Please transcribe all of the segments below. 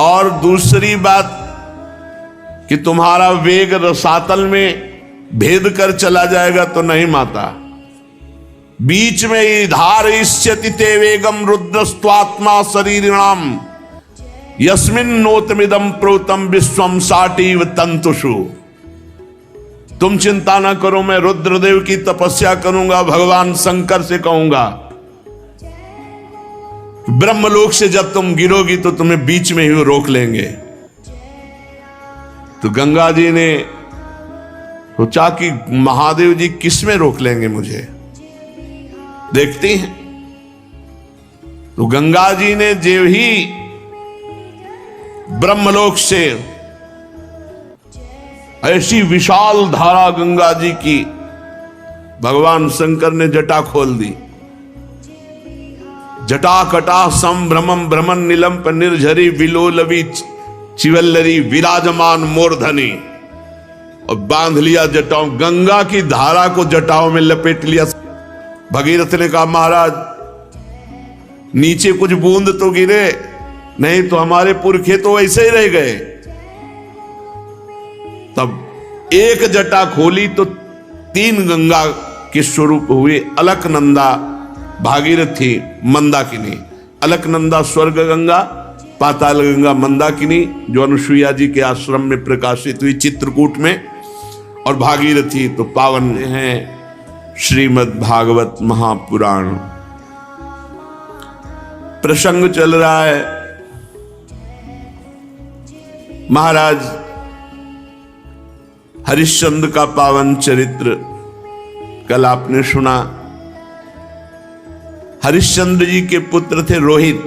और दूसरी बात कि तुम्हारा वेग रसातल में भेद कर चला जाएगा तो नहीं माता। बीच में ही धार इष्यति ते वेगम रुद्रस्त्वात्मा शरीरिणाम यस्मिन नोतमिदम प्रोतम विश्वम साटीव तंतुषु। तुम चिंता ना करो, मैं रुद्रदेव की तपस्या करूंगा, भगवान शंकर से कहूंगा ब्रह्मलोक से जब तुम गिरोगी तो तुम्हें बीच में ही रोक लेंगे। तो गंगा जी ने सोचा कि महादेव जी किस में रोक लेंगे मुझे, देखती हैं। तो गंगा जी ने जो ही ब्रह्मलोक से ऐसी विशाल धारा गंगा जी की भगवान शंकर ने जटा खोल दी। जटा कटा संभ्रमम भ्रमण निलंप निर्झरी विलोलवी चिवल्लरी विराजमान मूर्धनी, और बांध लिया जटाओं, गंगा की धारा को जटाओं में लपेट लिया। भगीरथ ने कहा महाराज नीचे कुछ बूंद तो गिरे, नहीं तो हमारे पुरखे तो वैसे ही रह गए। तब एक जटा खोली तो 3 गंगा के स्वरूप हुए, अलकनंदा, भागीरथी, मंदाकिनी। अलकनंदा स्वर्ग गंगा, पाताल गंगा मंदाकिनी जो अनुसुईया जी के आश्रम में प्रकाशित हुई चित्रकूट में, और भागीरथी तो पावन हैं श्रीमद् भागवत महापुराण। प्रसंग चल रहा है महाराज हरिश्चंद्र का पावन चरित्र कल आपने सुना। हरिश्चंद्र जी के पुत्र थे रोहित,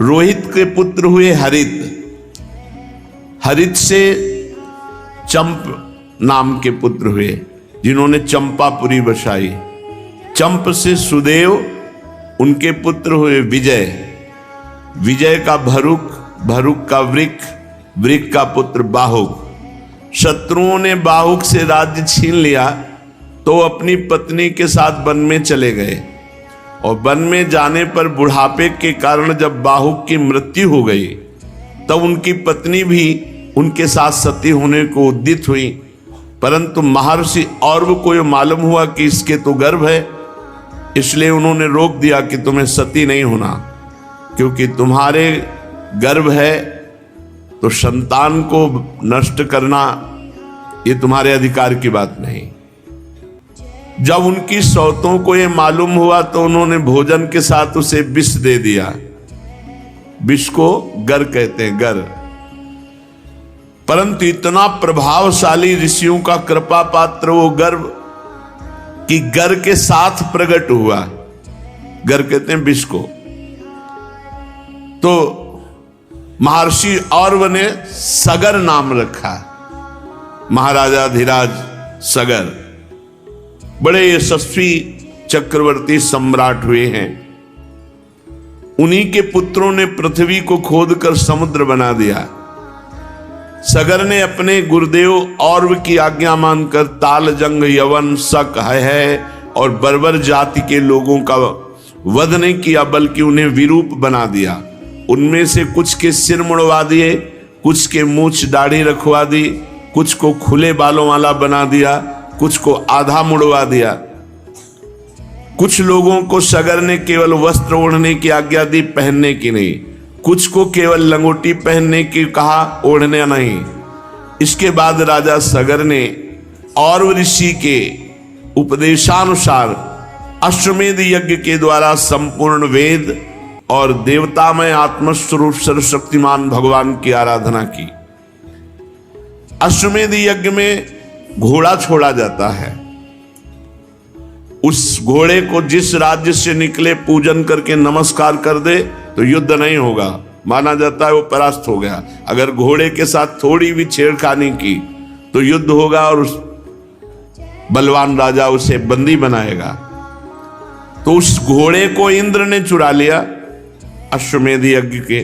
रोहित के पुत्र हुए हरित, हरित से चंप नाम के पुत्र हुए जिन्होंने चंपापुरी बसाई। चंप से सुदेव, उनके पुत्र हुए विजय, विजय का भरुक, भरुक का वृक, वृक का पुत्र बाहुक। शत्रुओं ने बाहुक से राज्य छीन लिया तो अपनी पत्नी के साथ वन में चले गए, और वन में जाने पर बुढ़ापे के कारण जब बाहुक की मृत्यु हो गई तब उनकी पत्नी भी उनके साथ सती होने को उद्यत हुई। परंतु महर्षि औरव को यह मालूम हुआ कि इसके तो गर्भ है, इसलिए उन्होंने रोक दिया कि तुम्हें सती नहीं होना, क्योंकि तुम्हारे गर्भ है तो संतान को नष्ट करना ये तुम्हारे अधिकार की बात नहीं। जब उनकी सौतों को यह मालूम हुआ तो उन्होंने भोजन के साथ उसे विष दे दिया। विष को गर कहते हैं, गर। परंतु इतना प्रभावशाली ऋषियों का कृपा पात्र वो गर्भ कि गर के साथ प्रकट हुआ। गर कहते हैं विष को। तो महर्षि औरव ने सगर नाम रखा, महाराजा धीराज सगर। बड़े यशस्वी चक्रवर्ती सम्राट हुए हैं। उन्हीं के पुत्रों ने पृथ्वी को खोदकर समुद्र बना दिया। सगर ने अपने गुरुदेव औरव की आज्ञा मानकर ताल, जंग, यवन, शक, है और बर्बर जाति के लोगों का वध नहीं किया, बल्कि उन्हें विरूप बना दिया। उनमें से कुछ के सिर मुड़वा दिए, कुछ के मूछ दाढ़ी रखवा दी, कुछ को खुले बालों वाला बना दिया, कुछ को आधा मुड़वा दिया। कुछ लोगों को सगर ने केवल वस्त्र ओढ़ने की आज्ञा दी, पहनने की नहीं। कुछ को केवल लंगोटी पहनने की कहा, ओढ़ने नहीं। इसके बाद राजा सगर ने औरव ऋषि के उपदेशानुसार अश्वमेध यज्ञ के द्वारा संपूर्ण वेद और देवतामय आत्मस्वरूप सर्वशक्तिमान भगवान की आराधना की। अश्वमेध यज्ञ में घोड़ा छोड़ा जाता है। उस घोड़े को जिस राज्य से निकले पूजन करके नमस्कार कर दे तो युद्ध नहीं होगा, माना जाता है वो परास्त हो गया। अगर घोड़े के साथ थोड़ी भी छेड़खानी की तो युद्ध होगा और उस बलवान राजा उसे बंदी बनाएगा। तो उस घोड़े को इंद्र ने चुरा लिया अश्वमेध यज्ञ के।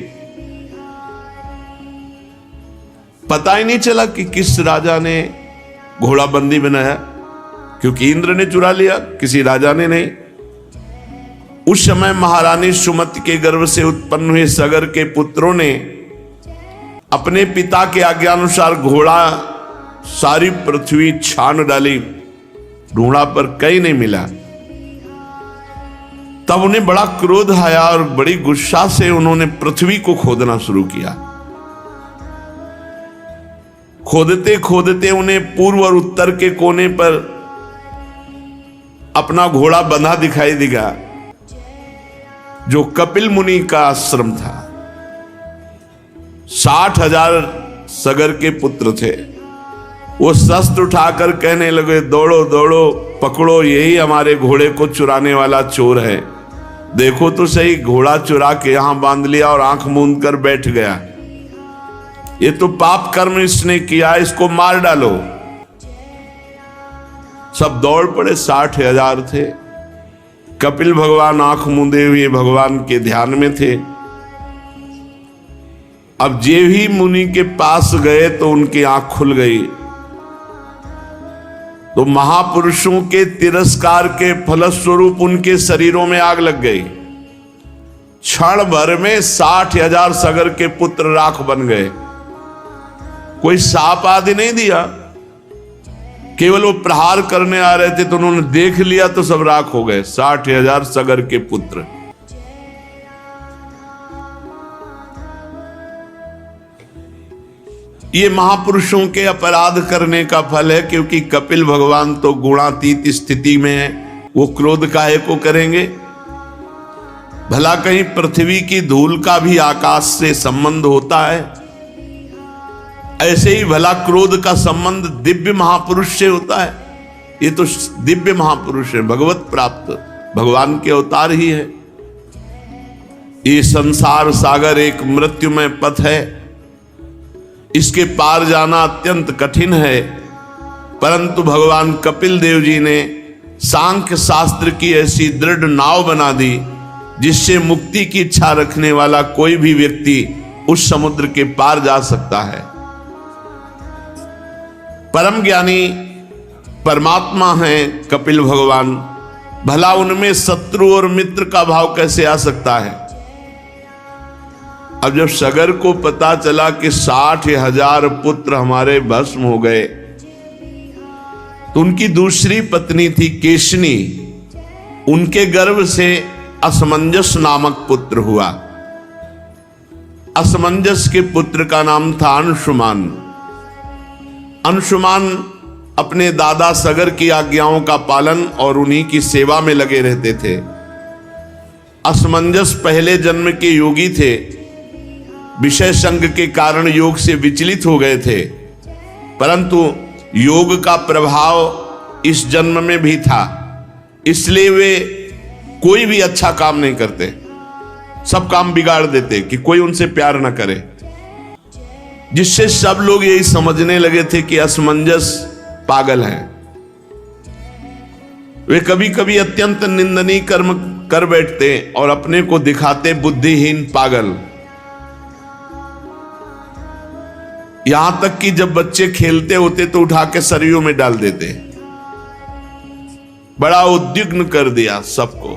पता ही नहीं चला कि किस राजा ने घोड़ा बंदी बनाया, क्योंकि इंद्र ने चुरा लिया, किसी राजा ने नहीं। उस समय महारानी सुमति के गर्भ से उत्पन्न हुए सगर के पुत्रों ने अपने पिता के आज्ञानुसार घोड़ा सारी पृथ्वी छान डाली, ढूंढा पर कहीं नहीं मिला। तब उन्हें बड़ा क्रोध आया और बड़ी गुस्सा से उन्होंने पृथ्वी को खोदना शुरू किया। खोदते खोदते उन्हें पूर्व और उत्तर के कोने पर अपना घोड़ा बंधा दिखाई दिया, जो कपिल मुनि का आश्रम था। 60,000 सगर के पुत्र थे। वो शस्त्र उठाकर कहने लगे, दौड़ो दौड़ो, पकड़ो, यही हमारे घोड़े को चुराने वाला चोर है। देखो तो सही, घोड़ा चुरा के यहां बांध लिया और आंख मूंद कर बैठ गया। ये तो पाप कर्म इसने किया, इसको मार डालो। सब दौड़ पड़े, 60,000 थे। कपिल भगवान आंख मूंदे हुए भगवान के ध्यान में थे। अब जे भी मुनि के पास गए तो उनकी आंख खुल गई। तो महापुरुषों के तिरस्कार के फलस्वरूप उनके शरीरों में आग लग गई। क्षण भर में 60,000 सगर के पुत्र राख बन गए। कोई साप आदि नहीं दिया, केवल वो प्रहार करने आ रहे थे तो उन्होंने देख लिया तो सब राख हो गए। 60,000 सगर के पुत्र। ये महापुरुषों के अपराध करने का फल है, क्योंकि कपिल भगवान तो गुणातीत स्थिति में है, वो क्रोध काहे को करेंगे। भला कहीं पृथ्वी की धूल का भी आकाश से संबंध होता है? ऐसे ही भला क्रोध का संबंध दिव्य महापुरुष से होता है? ये तो दिव्य महापुरुष है, भगवत प्राप्त भगवान के अवतार ही है। ये संसार सागर एक मृत्युमय पथ है, इसके पार जाना अत्यंत कठिन है। परंतु भगवान कपिल देव जी ने सांख्य शास्त्र की ऐसी दृढ़ नाव बना दी, जिससे मुक्ति की इच्छा रखने वाला कोई भी व्यक्ति उस समुद्र के पार जा सकता है। परम ज्ञानी परमात्मा हैं कपिल भगवान, भला उनमें शत्रु और मित्र का भाव कैसे आ सकता है? अब जब सगर को पता चला कि 60,000 पुत्र हमारे भस्म हो गए, तो उनकी दूसरी पत्नी थी केशनी, उनके गर्भ से असमंजस नामक पुत्र हुआ। असमंजस के पुत्र का नाम था अंशुमान। अंशुमान अपने दादा सगर की आज्ञाओं का पालन और उन्हीं की सेवा में लगे रहते थे। असमंजस पहले जन्म के योगी थे, विषय संग के कारण योग से विचलित हो गए थे, परंतु योग का प्रभाव इस जन्म में भी था, इसलिए वे कोई भी अच्छा काम नहीं करते, सब काम बिगाड़ देते कि कोई उनसे प्यार न करे, जिससे सब लोग यही समझने लगे थे कि असमंजस पागल है। वे कभी कभी अत्यंत निंदनीय कर्म कर बैठते और अपने को दिखाते बुद्धिहीन पागल। यहां तक कि जब बच्चे खेलते होते तो उठा के सरयू में डाल देते। बड़ा उद्विग्न कर दिया सबको।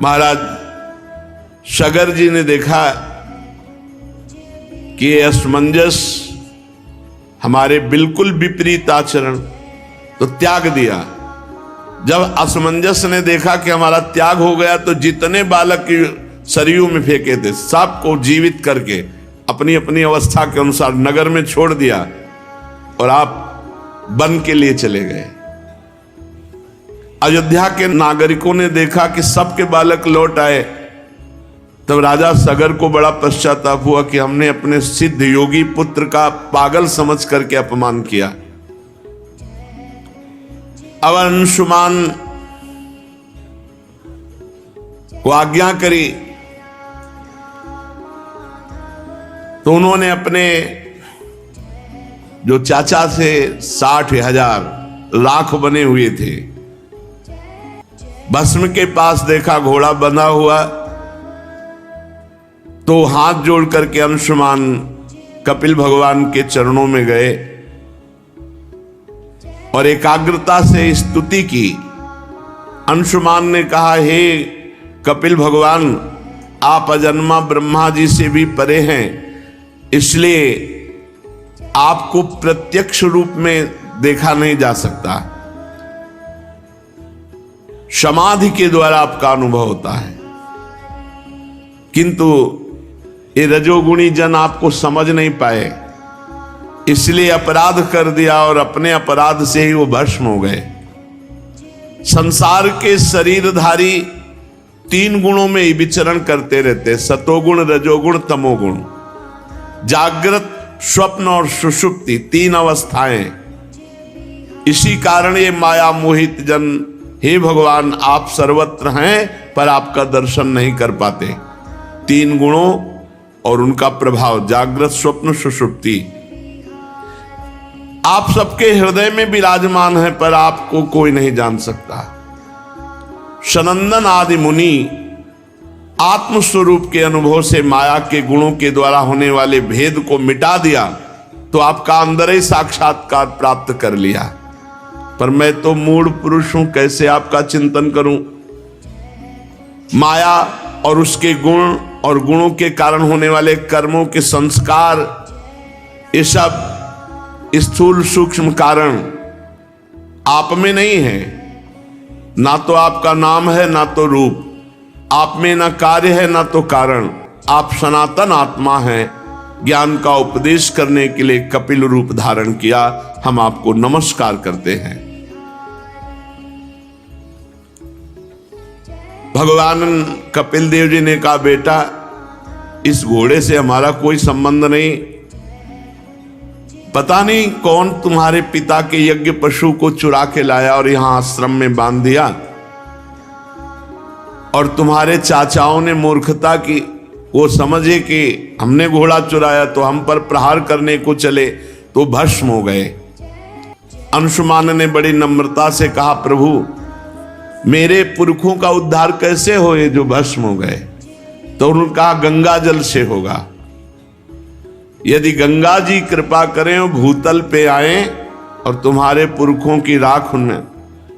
महाराज सगर जी ने देखा कि ये असमंजस हमारे बिल्कुल विपरीत आचरण, तो त्याग दिया। जब असमंजस ने देखा कि हमारा त्याग हो गया, तो जितने बालक सरयू में फेंके थे सबको जीवित करके अपनी अपनी अवस्था के अनुसार नगर में छोड़ दिया और आप वन के लिए चले गए। अयोध्या के नागरिकों ने देखा कि सबके बालक लौट आए, तब राजा सगर को बड़ा पश्चाताप हुआ कि हमने अपने सिद्ध योगी पुत्र का पागल समझ करके अपमान किया। अब अंशुमान को आज्ञा करी तो उन्होंने अपने जो चाचा थे 60,000 लाख बने हुए थे, भस्म के पास देखा घोड़ा बंधा हुआ, तो हाथ जोड़ करके अंशुमान कपिल भगवान के चरणों में गए और एकाग्रता से स्तुति की अंशुमान ने कहा, हे कपिल भगवान, आप अजन्मा ब्रह्मा जी से भी परे हैं, इसलिए आपको प्रत्यक्ष रूप में देखा नहीं जा सकता, समाधि के द्वारा आपका अनुभव होता है। किंतु ये रजोगुणी जन आपको समझ नहीं पाए, इसलिए अपराध कर दिया और अपने अपराध से ही वो भस्म हो गए। संसार के शरीरधारी 3 गुणों में ही विचरण करते रहते, सतोगुण, रजोगुण, तमोगुण। जागृत, स्वप्न और सुषुप्ति 3 अवस्थाएं। इसी कारण ये माया मोहित जन, हे भगवान, आप सर्वत्र हैं पर आपका दर्शन नहीं कर पाते। 3 गुणों और उनका प्रभाव, जागृत, स्वप्न, सुषुप्ति, आप सबके हृदय में विराजमान है पर आपको कोई नहीं जान सकता। सनंदन आदि मुनि आत्मस्वरूप के अनुभव से माया के गुणों के द्वारा होने वाले भेद को मिटा दिया तो आपका अंदर ही साक्षात्कार प्राप्त कर लिया। पर मैं तो मूढ़ पुरुष हूं, कैसे आपका चिंतन करूं? माया और उसके गुण और गुणों के कारण होने वाले कर्मों के संस्कार, ये सब स्थूल सूक्ष्म कारण आप में नहीं है। ना तो आपका नाम है ना तो रूप, आप में ना कार्य है ना तो कारण। आप सनातन आत्मा हैं। ज्ञान का उपदेश करने के लिए कपिल रूप धारण किया। हम आपको नमस्कार करते हैं। भगवान कपिल देव जी ने कहा, बेटा, इस घोड़े से हमारा कोई संबंध नहीं। पता नहीं कौन तुम्हारे पिता के यज्ञ पशु को चुरा के लाया और यहां आश्रम में बांध दिया, और तुम्हारे चाचाओं ने मूर्खता की, वो समझे कि हमने घोड़ा चुराया तो हम पर प्रहार करने को चले तो भस्म हो गए। अंशुमान ने बड़ी नम्रता से कहा, प्रभु, मेरे पुरखों का उद्धार कैसे हो ये जो भस्म हो गए? तो उन्होंने कहा, गंगा जल से होगा। यदि गंगा जी कृपा करें और भूतल पे आए और तुम्हारे पुरखों की राख उनमें,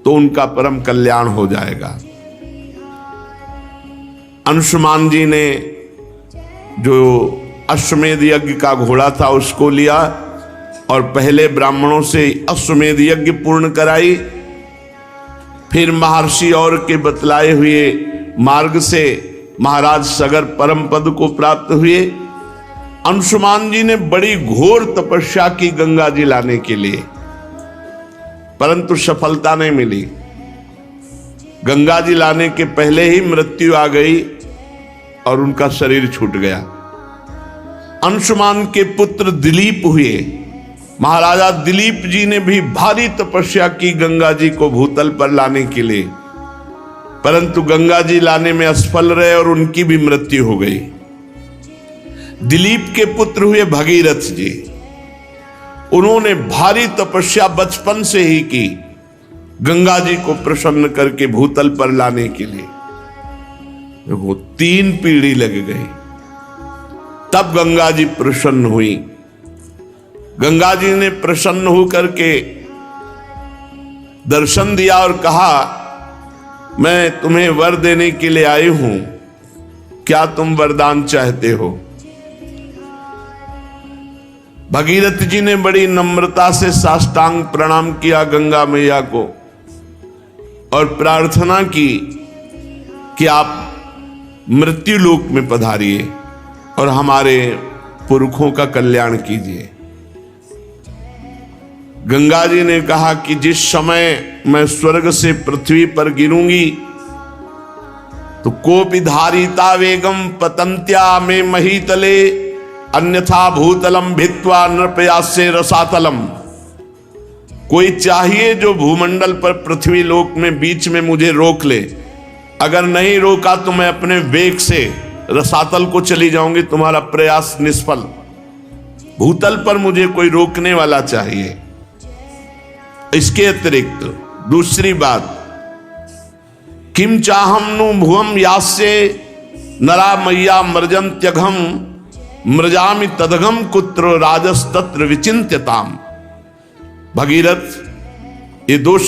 तो उनका परम कल्याण हो जाएगा। अंशुमान जी ने जो अश्वमेध यज्ञ का घोड़ा था उसको लिया और पहले ब्राह्मणों से अश्वमेध यज्ञ पूर्ण कराई। फिर महर्षि और के बतलाए हुए मार्ग से महाराज सगर परम पद को प्राप्त हुए। अंशुमान जी ने बड़ी घोर तपस्या की गंगा जी लाने के लिए, परंतु सफलता नहीं मिली। गंगा जी लाने के पहले ही मृत्यु आ गई और उनका शरीर छूट गया। अंशुमान के पुत्र दिलीप हुए। महाराजा दिलीप जी ने भी भारी तपस्या की गंगा जी को भूतल पर लाने के लिए, परंतु गंगा जी लाने में असफल रहे और उनकी भी मृत्यु हो गई। दिलीप के पुत्र हुए भगीरथ जी। उन्होंने भारी तपस्या बचपन से ही की गंगा जी को प्रसन्न करके भूतल पर लाने के लिए। वो 3 पीढ़ी लग गई, तब गंगा जी प्रसन्न हुई। गंगा जी ने प्रसन्न होकर के दर्शन दिया और कहा, मैं तुम्हें वर देने के लिए आई हूं, क्या तुम वरदान चाहते हो? भगीरथ जी ने बड़ी नम्रता से साष्टांग प्रणाम किया गंगा मैया को और प्रार्थना की कि आप मृत्यु लोक में पधारिए और हमारे पुरखों का कल्याण कीजिए। गंगा जी ने कहा कि जिस समय मैं स्वर्ग से पृथ्वी पर गिरूंगी तो कोपि धारिता वेगम पतंत्या में महीतले अन्यथा भूतलम भित्वा नृपयासे रसातलम। कोई चाहिए जो भूमंडल पर पृथ्वी लोक में बीच में मुझे रोक ले, अगर नहीं रोका तो मैं अपने वेग से रसातल को चली जाऊंगी, तुम्हारा प्रयास निष्फल। भूतल पर मुझे कोई रोकने वाला चाहिए। इसके अतिरिक्त दूसरी बात, किम चाहम नु भुवम यास्य नरा मैया मर्जन त्यघम मृजामि तदघम कुत्र राजस्तत्र विचिंत्यताम। भगीरथ, ये 2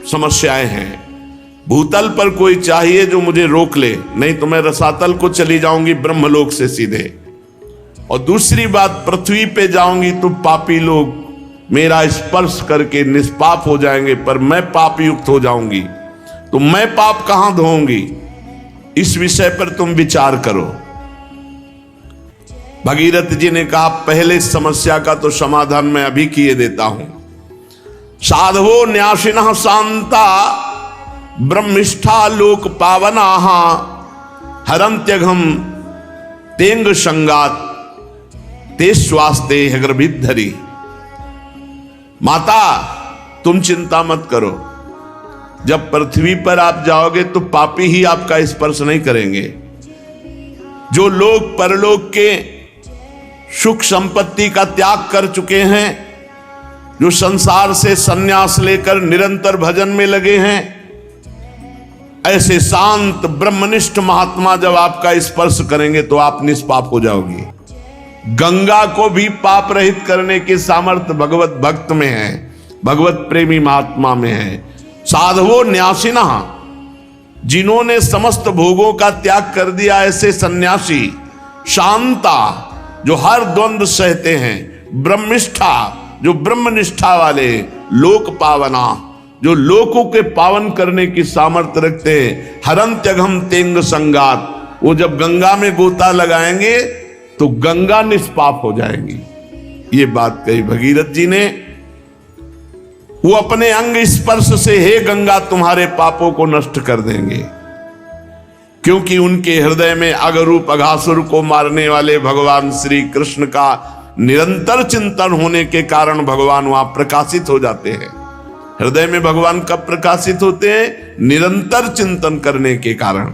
समस्याएं हैं। भूतल पर कोई चाहिए जो मुझे रोक ले, नहीं तो मैं रसातल को चली जाऊंगी ब्रह्मलोक से सीधे। और दूसरी बात, पृथ्वी पे जाऊंगी तो पापी लोग मेरा स्पर्श करके निष्पाप हो जाएंगे, पर मैं पाप युक्त हो जाऊंगी, तो मैं पाप कहां धोऊंगी? इस विषय पर तुम विचार करो। भगीरथ जी ने कहा, पहले समस्या का तो समाधान मैं अभी किए देता हूं। साधवो न्यासिनः शांता ब्रह्मिष्ठा लोक पावनाः हरन्त्यघम तेंग संगात ते स्वास्ते गर्भिद्धरी। माता, तुम चिंता मत करो, जब पृथ्वी पर आप जाओगे तो पापी ही आपका स्पर्श नहीं करेंगे। जो लोग परलोक के सुख संपत्ति का त्याग कर चुके हैं, जो संसार से संन्यास लेकर निरंतर भजन में लगे हैं, ऐसे शांत ब्रह्मनिष्ठ महात्मा जब आपका स्पर्श करेंगे तो आप निष्पाप हो जाओगे। गंगा को भी पाप रहित करने की सामर्थ्य भगवत भक्त में है, भगवत प्रेमी महात्मा में है। साधवो न्यासिना, जिन्होंने समस्त भोगों का त्याग कर दिया, ऐसे सन्यासी। शांता, जो हर द्वंद्व सहते हैं। ब्रह्मिष्ठा, जो ब्रह्मनिष्ठा वाले। लोक पावना, जो लोकों के पावन करने की सामर्थ्य रखते हैं। हरन्त्यघम तेंग संगात, वो जब गंगा में गोता लगाएंगे तो गंगा निष्पाप हो जाएंगी। ये बात कही भगीरथ जी ने। वो अपने अंग स्पर्श से, हे गंगा, तुम्हारे पापों को नष्ट कर देंगे, क्योंकि उनके हृदय में अगरूप अघासुर को मारने वाले भगवान श्री कृष्ण का निरंतर चिंतन होने के कारण भगवान वहां प्रकाशित हो जाते हैं। हृदय में भगवान कब प्रकाशित होते हैं? निरंतर चिंतन करने के कारण।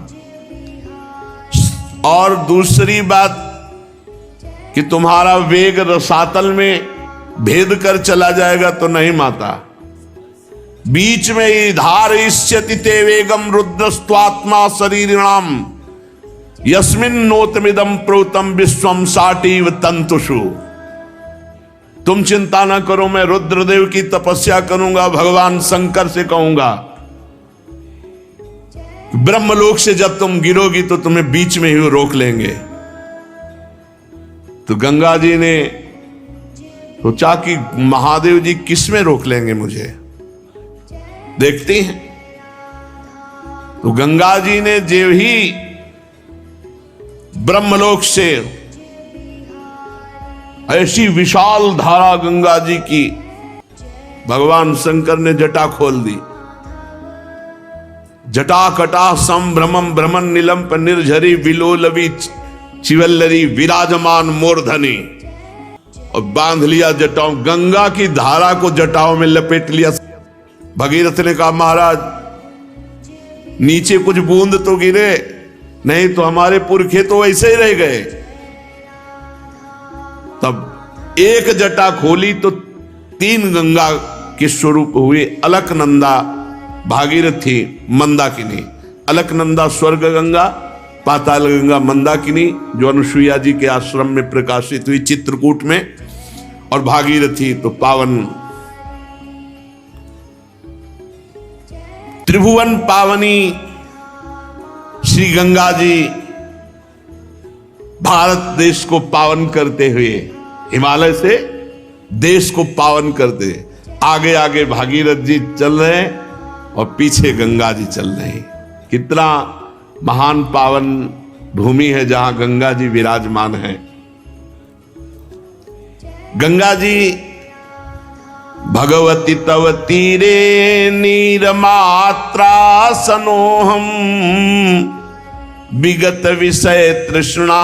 और दूसरी बात कि तुम्हारा वेग रसातल में भेद कर चला जाएगा तो नहीं माता, बीच में ही धारयिष्यति ते वेगम रुद्रस्त्वात्मा शरीरिणाम यस्मिन् नोतमिदं प्रोतम विश्वम साटीव तंतुषु। तुम चिंता ना करो, मैं रुद्रदेव की तपस्या करूंगा, भगवान शंकर से कहूंगा, ब्रह्मलोक से जब तुम गिरोगी तो तुम्हें बीच में ही रोक लेंगे। तो गंगा जी ने सोचा कि महादेव जी किस में रोक लेंगे मुझे, देखते हैं। तो गंगा जी ने जो ही ब्रह्मलोक से ऐसी विशाल धारा गंगा जी की, भगवान शंकर ने जटा खोल दी। जटा कटा संभ्रमम भ्रमण निलंप निर्झरी विलोलवी चिवल्लरी विराजमान मूर्धनी, और बांध लिया जटाओं, गंगा की धारा को जटाओं में लपेट लिया। भगीरथ ने कहा, महाराज नीचे कुछ बूंद तो गिरे, नहीं तो हमारे पुरखे तो वैसे ही रह गए। तब एक जटा खोली तो 3 गंगा के स्वरूप हुए। अलकनंदा, भागीरथी, मंदाकिनी। अलकनंदा स्वर्ग गंगा, पाताल गंगा मंदाकिनी, जो अनुसुईया जी के आश्रम में प्रकाशित हुई चित्रकूट में, और भागीरथी तो पावन त्रिभुवन पावनी श्री गंगा जी भारत देश को पावन करते हुए, हिमालय से देश को पावन करते, आगे आगे भागीरथ जी चल रहे हैं और पीछे गंगा जी चल रहे हैं। कितना महान पावन भूमि है जहां गंगा जी विराजमान है। गंगा जी भगवती तव तीरे नीरमात्रा सनोहम विगत विषय तृष्णा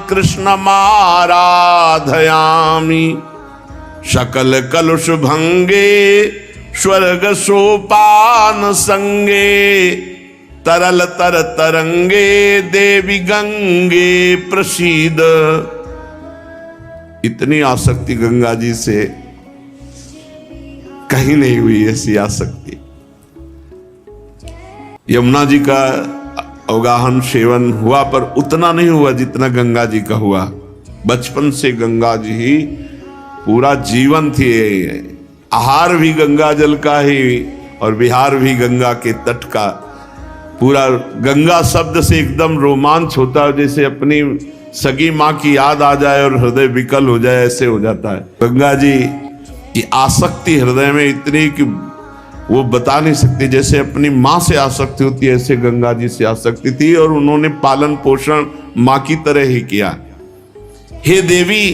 कृष्ण माराधयामि सकल कलुष भंगे स्वर्ग सोपान संगे तरल तर तरंगे देवी गंगे प्रसीद। इतनी आसक्ति गंगा जी से कहीं नहीं हुई ऐसी आसक्ति। यमुना जी का अवगाहन सेवन हुआ, पर उतना नहीं हुआ जितना गंगा जी का हुआ। बचपन से गंगा जी ही पूरा जीवन थी। आहार भी गंगा जल का ही और विहार भी गंगा के तट का। पूरा गंगा शब्द से एकदम रोमांच होता है, जैसे अपनी सगी माँ की याद आ जाए और हृदय विकल हो जाए, ऐसे हो जाता है। गंगा जी की आसक्ति हृदय में इतनी कि वो बता नहीं सकती। जैसे अपनी माँ से आसक्ति होती है, ऐसे गंगा जी से आसक्ति थी, और उन्होंने पालन पोषण माँ की तरह ही किया। हे देवी,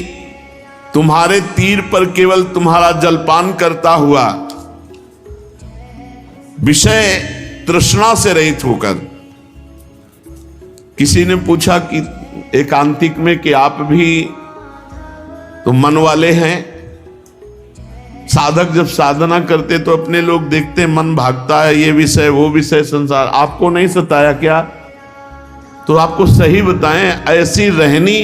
तुम्हारे तीर पर केवल तुम्हारा जलपान करता हुआ, विषय तृष्णा से रहित होकर। किसी ने पूछा कि एकांतिक में कि आप भी तो मन वाले हैं, साधक जब साधना करते तो अपने लोग देखते मन भागता है, ये विषय वो विषय संसार, आपको नहीं सताया क्या? तो आपको सही बताएं, ऐसी रहनी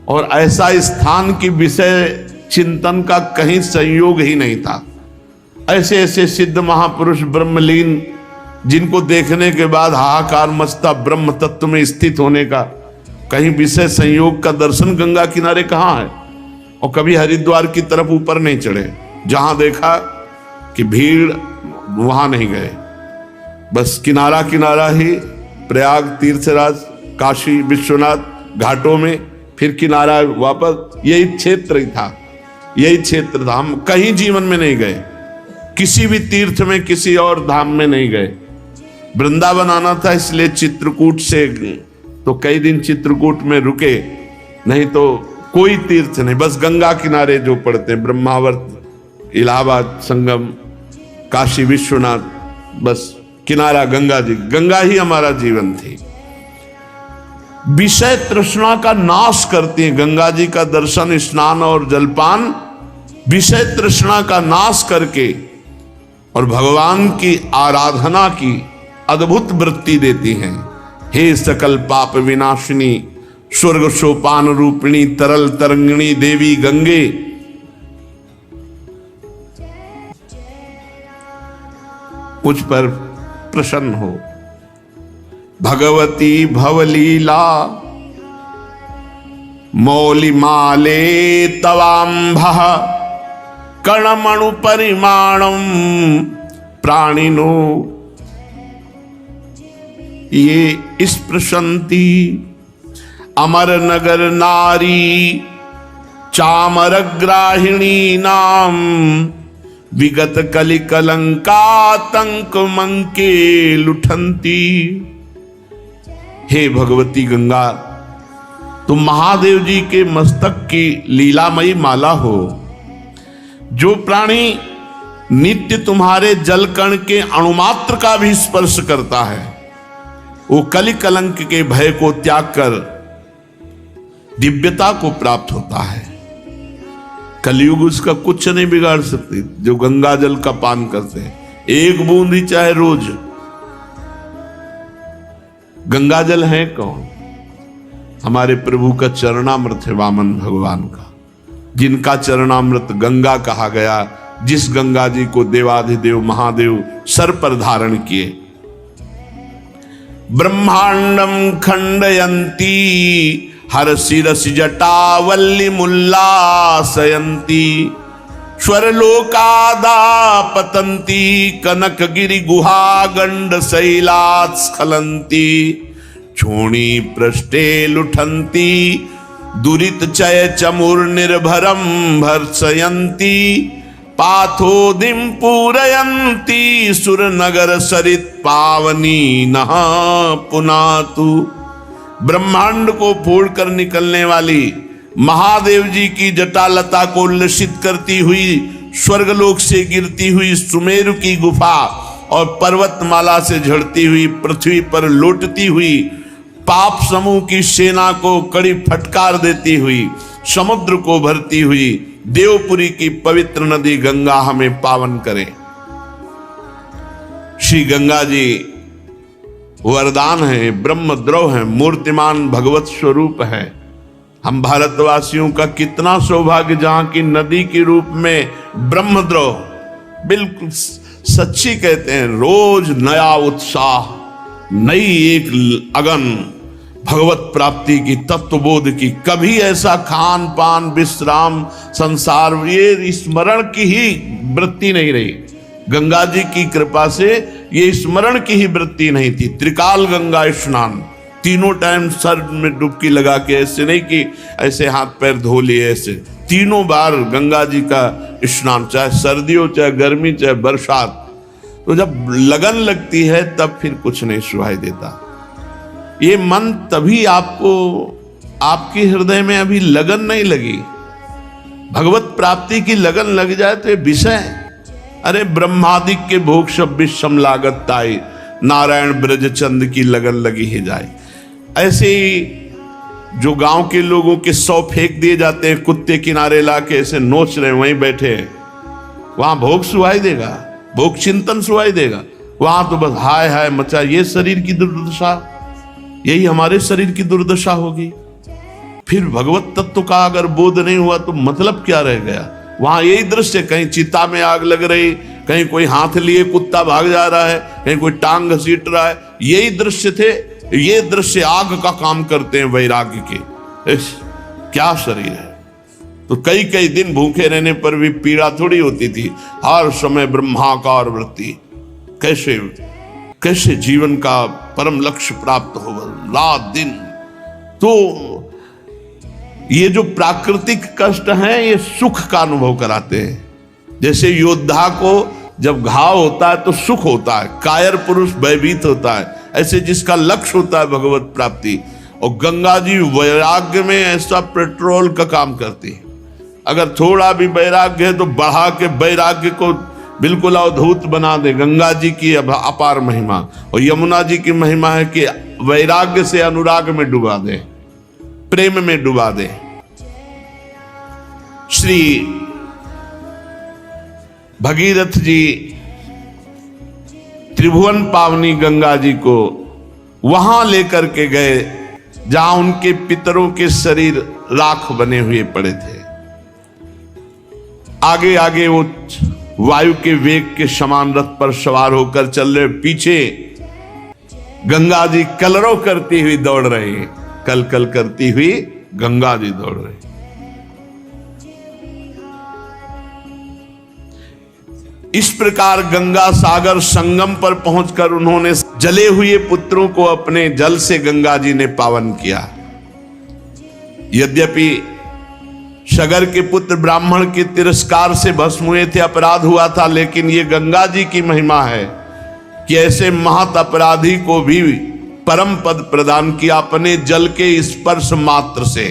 और ऐसा स्थान की विषय चिंतन का कहीं संयोग ही नहीं था। ऐसे ऐसे सिद्ध महापुरुष ब्रह्मलीन, जिनको देखने के बाद हाहाकार मचता ब्रह्म तत्व में स्थित होने का, कहीं विषय संयोग का दर्शन गंगा किनारे कहाँ है? और कभी हरिद्वार की तरफ ऊपर नहीं चढ़े, जहां देखा कि भीड़ वहां नहीं गए, बस किनारा किनारा ही, प्रयाग, तीर्थराज, काशी विश्वनाथ घाटों में, फिर किनारा वापस, यही क्षेत्र ही था, यही क्षेत्र था। हम कहीं जीवन में नहीं गए, किसी भी तीर्थ में, किसी और धाम में नहीं गए। वृंदावन आना था, इसलिए चित्रकूट से तो कई दिन चित्रकूट में रुके, नहीं तो कोई तीर्थ नहीं, बस गंगा किनारे जो पड़ते हैं, ब्रह्मावर्त, इलाहाबाद संगम, काशी विश्वनाथ, बस किनारा गंगा जी, गंगा ही हमारा जीवन थी। विषय तृष्णा का नाश करती है गंगा जी का दर्शन, स्नान और जलपान विषय तृष्णा का नाश करके और भगवान की आराधना की अद्भुत वृत्ति देती हैं। हे सकल पाप विनाशिनी, स्वर्ग सोपान रूपिणी, तरल तरंगिणी देवी गंगे, मुझ पर प्रसन्न हो। भगवती भवलीला मौलिमाले तवाम्भः कणमणु परिमाणम प्राणिनो ये स्पृशंति अमर नगर नारी चामरग्राहिणी नाम विगत कलि कलंकातंक मंके लुठंती। हे भगवती गंगा, तुम महादेव जी के मस्तक की लीलामयी माला हो। जो प्राणी नित्य तुम्हारे जलकण के अणुमात्र का भी स्पर्श करता है, वो कलि कलंक के भय को त्याग कर दिव्यता को प्राप्त होता है। कलयुग उसका कुछ नहीं बिगाड़ सकती। जो गंगा जल का पान करते हैं, एक बूंद ही चाहे रोज, गंगा जल है कौन? हमारे प्रभु का चरणामृत है, वामन भगवान का, जिनका चरणामृत गंगा कहा गया, जिस गंगा जी को देवाधिदेव महादेव सर पर धारण किए। ब्रह्मांडम खंडयंती हर शिरस जटावल्ली मुल्लासयंती, स्वरलोकादा पतंती कनक गिरि गुहा गंड शैलात् स्खलंती, छोणी पृष्ठे लुठंती दुरित चय चमुर निर्भरम भर्सयंती, पाथोदिम पूरयंती सुर नगर सरित पावनी नः पुनातु। ब्रह्मांड को फोड़कर निकलने वाली महादेव जी की जटालता को उल्लसित करती हुई, स्वर्गलोक से गिरती हुई सुमेरु की गुफा और पर्वतमाला से झड़ती हुई पृथ्वी पर लौटती हुई पाप समूह की सेना को कड़ी फटकार देती हुई, समुद्र को भरती हुई देवपुरी की पवित्र नदी गंगा हमें पावन करे। श्री गंगा जी वरदान है, ब्रह्मद्रोह है, मूर्तिमान भगवत स्वरूप है। हम भारतवासियों का कितना सौभाग्य, जहां की नदी के रूप में ब्रह्मद्रोह, बिल्कुल सच्ची कहते हैं, रोज नया उत्साह, नई एक अगन भगवत प्राप्ति की, तत्वबोध की। कभी ऐसा खान पान विश्राम संसार ये स्मरण की ही वृत्ति नहीं रही। गंगा जी की कृपा से ये स्मरण की ही वृत्ति नहीं थी। त्रिकाल गंगा स्नान, तीनों टाइम सर में डुबकी लगा के, ऐसे नहीं कि ऐसे हाथ पैर धो लिए, ऐसे तीनों बार गंगा जी का स्नान, चाहे सर्दी हो चाहे गर्मी चाहे बरसात। तो जब लगन लगती है तब फिर कुछ नहीं सुनाई देता। ये मन तभी आपको, आपके हृदय में अभी लगन नहीं लगी, भगवत प्राप्ति की लगन लग जाए तो ये विषय। अरे ब्रह्मादिक के भोग सब विषम लागत ताई, नारायण ब्रज चंद की लगन लगी ही जाए। ऐसे ही जो गांव के लोगों के 100 फेंक दिए जाते हैं, कुत्ते किनारे लाके ऐसे नोच रहे वहीं बैठे हैं, वहां भोग सुहाई देगा, भोग चिंतन सुहाई देगा। वहां तो बस हाय हाय मचा। ये शरीर की दुर्दशा, यही हमारे शरीर की दुर्दशा होगी। फिर भगवत तत्व का अगर बोध नहीं हुआ तो मतलब क्या रह गया। वहां यही दृश्य, कहीं चिता में आग लग रही, कहीं कोई हाथ लिए कुत्ता भाग जा रहा है, कहीं कोई टांग घसीट रहा है, यही दृश्य थे। ये दृश्य आग का काम करते हैं वैराग्य के। क्या शरीर है। तो कई कई दिन भूखे रहने पर भी पीड़ा थोड़ी होती थी, हर समय ब्रह्माकार वृत्ति। कैसे कैसे जीवन का परम लक्ष्य प्राप्त हो रात दिन। तो ये जो प्राकृतिक कष्ट हैं ये सुख का अनुभव कराते हैं। जैसे योद्धा को जब घाव होता है तो सुख होता है, कायर पुरुष भयभीत होता है, ऐसे जिसका लक्ष्य होता है भगवत प्राप्ति। और गंगा जी वैराग्य में ऐसा पेट्रोल का काम करती है। अगर थोड़ा भी वैराग्य है तो बढ़ा के वैराग्य को बिल्कुल अवधूत बना दे। गंगा जी की अपार महिमा, और यमुना जी की महिमा है कि वैराग्य से अनुराग में डुबा दे, प्रेम में डुबा दे। श्री भगीरथ जी त्रिभुवन पावनी गंगा जी को वहां लेकर के गए जहां उनके पितरों के शरीर राख बने हुए पड़े थे। आगे आगे वो वायु के वेग के समान रथ पर सवार होकर चल रहे, पीछे गंगा जी कलरव करती हुई दौड़ रही, कल कल करती हुई गंगा जी दौड़ रही। इस प्रकार गंगा सागर संगम पर पहुंचकर उन्होंने जले हुए पुत्रों को अपने जल से गंगा जी ने पावन किया। यद्यपि सगर के पुत्र ब्राह्मण के तिरस्कार से भस्म हुए थे, अपराध हुआ था, लेकिन ये गंगा जी की महिमा है कि ऐसे महत अपराधी को भी परम पद प्रदान किया अपने जल के स्पर्श मात्र से।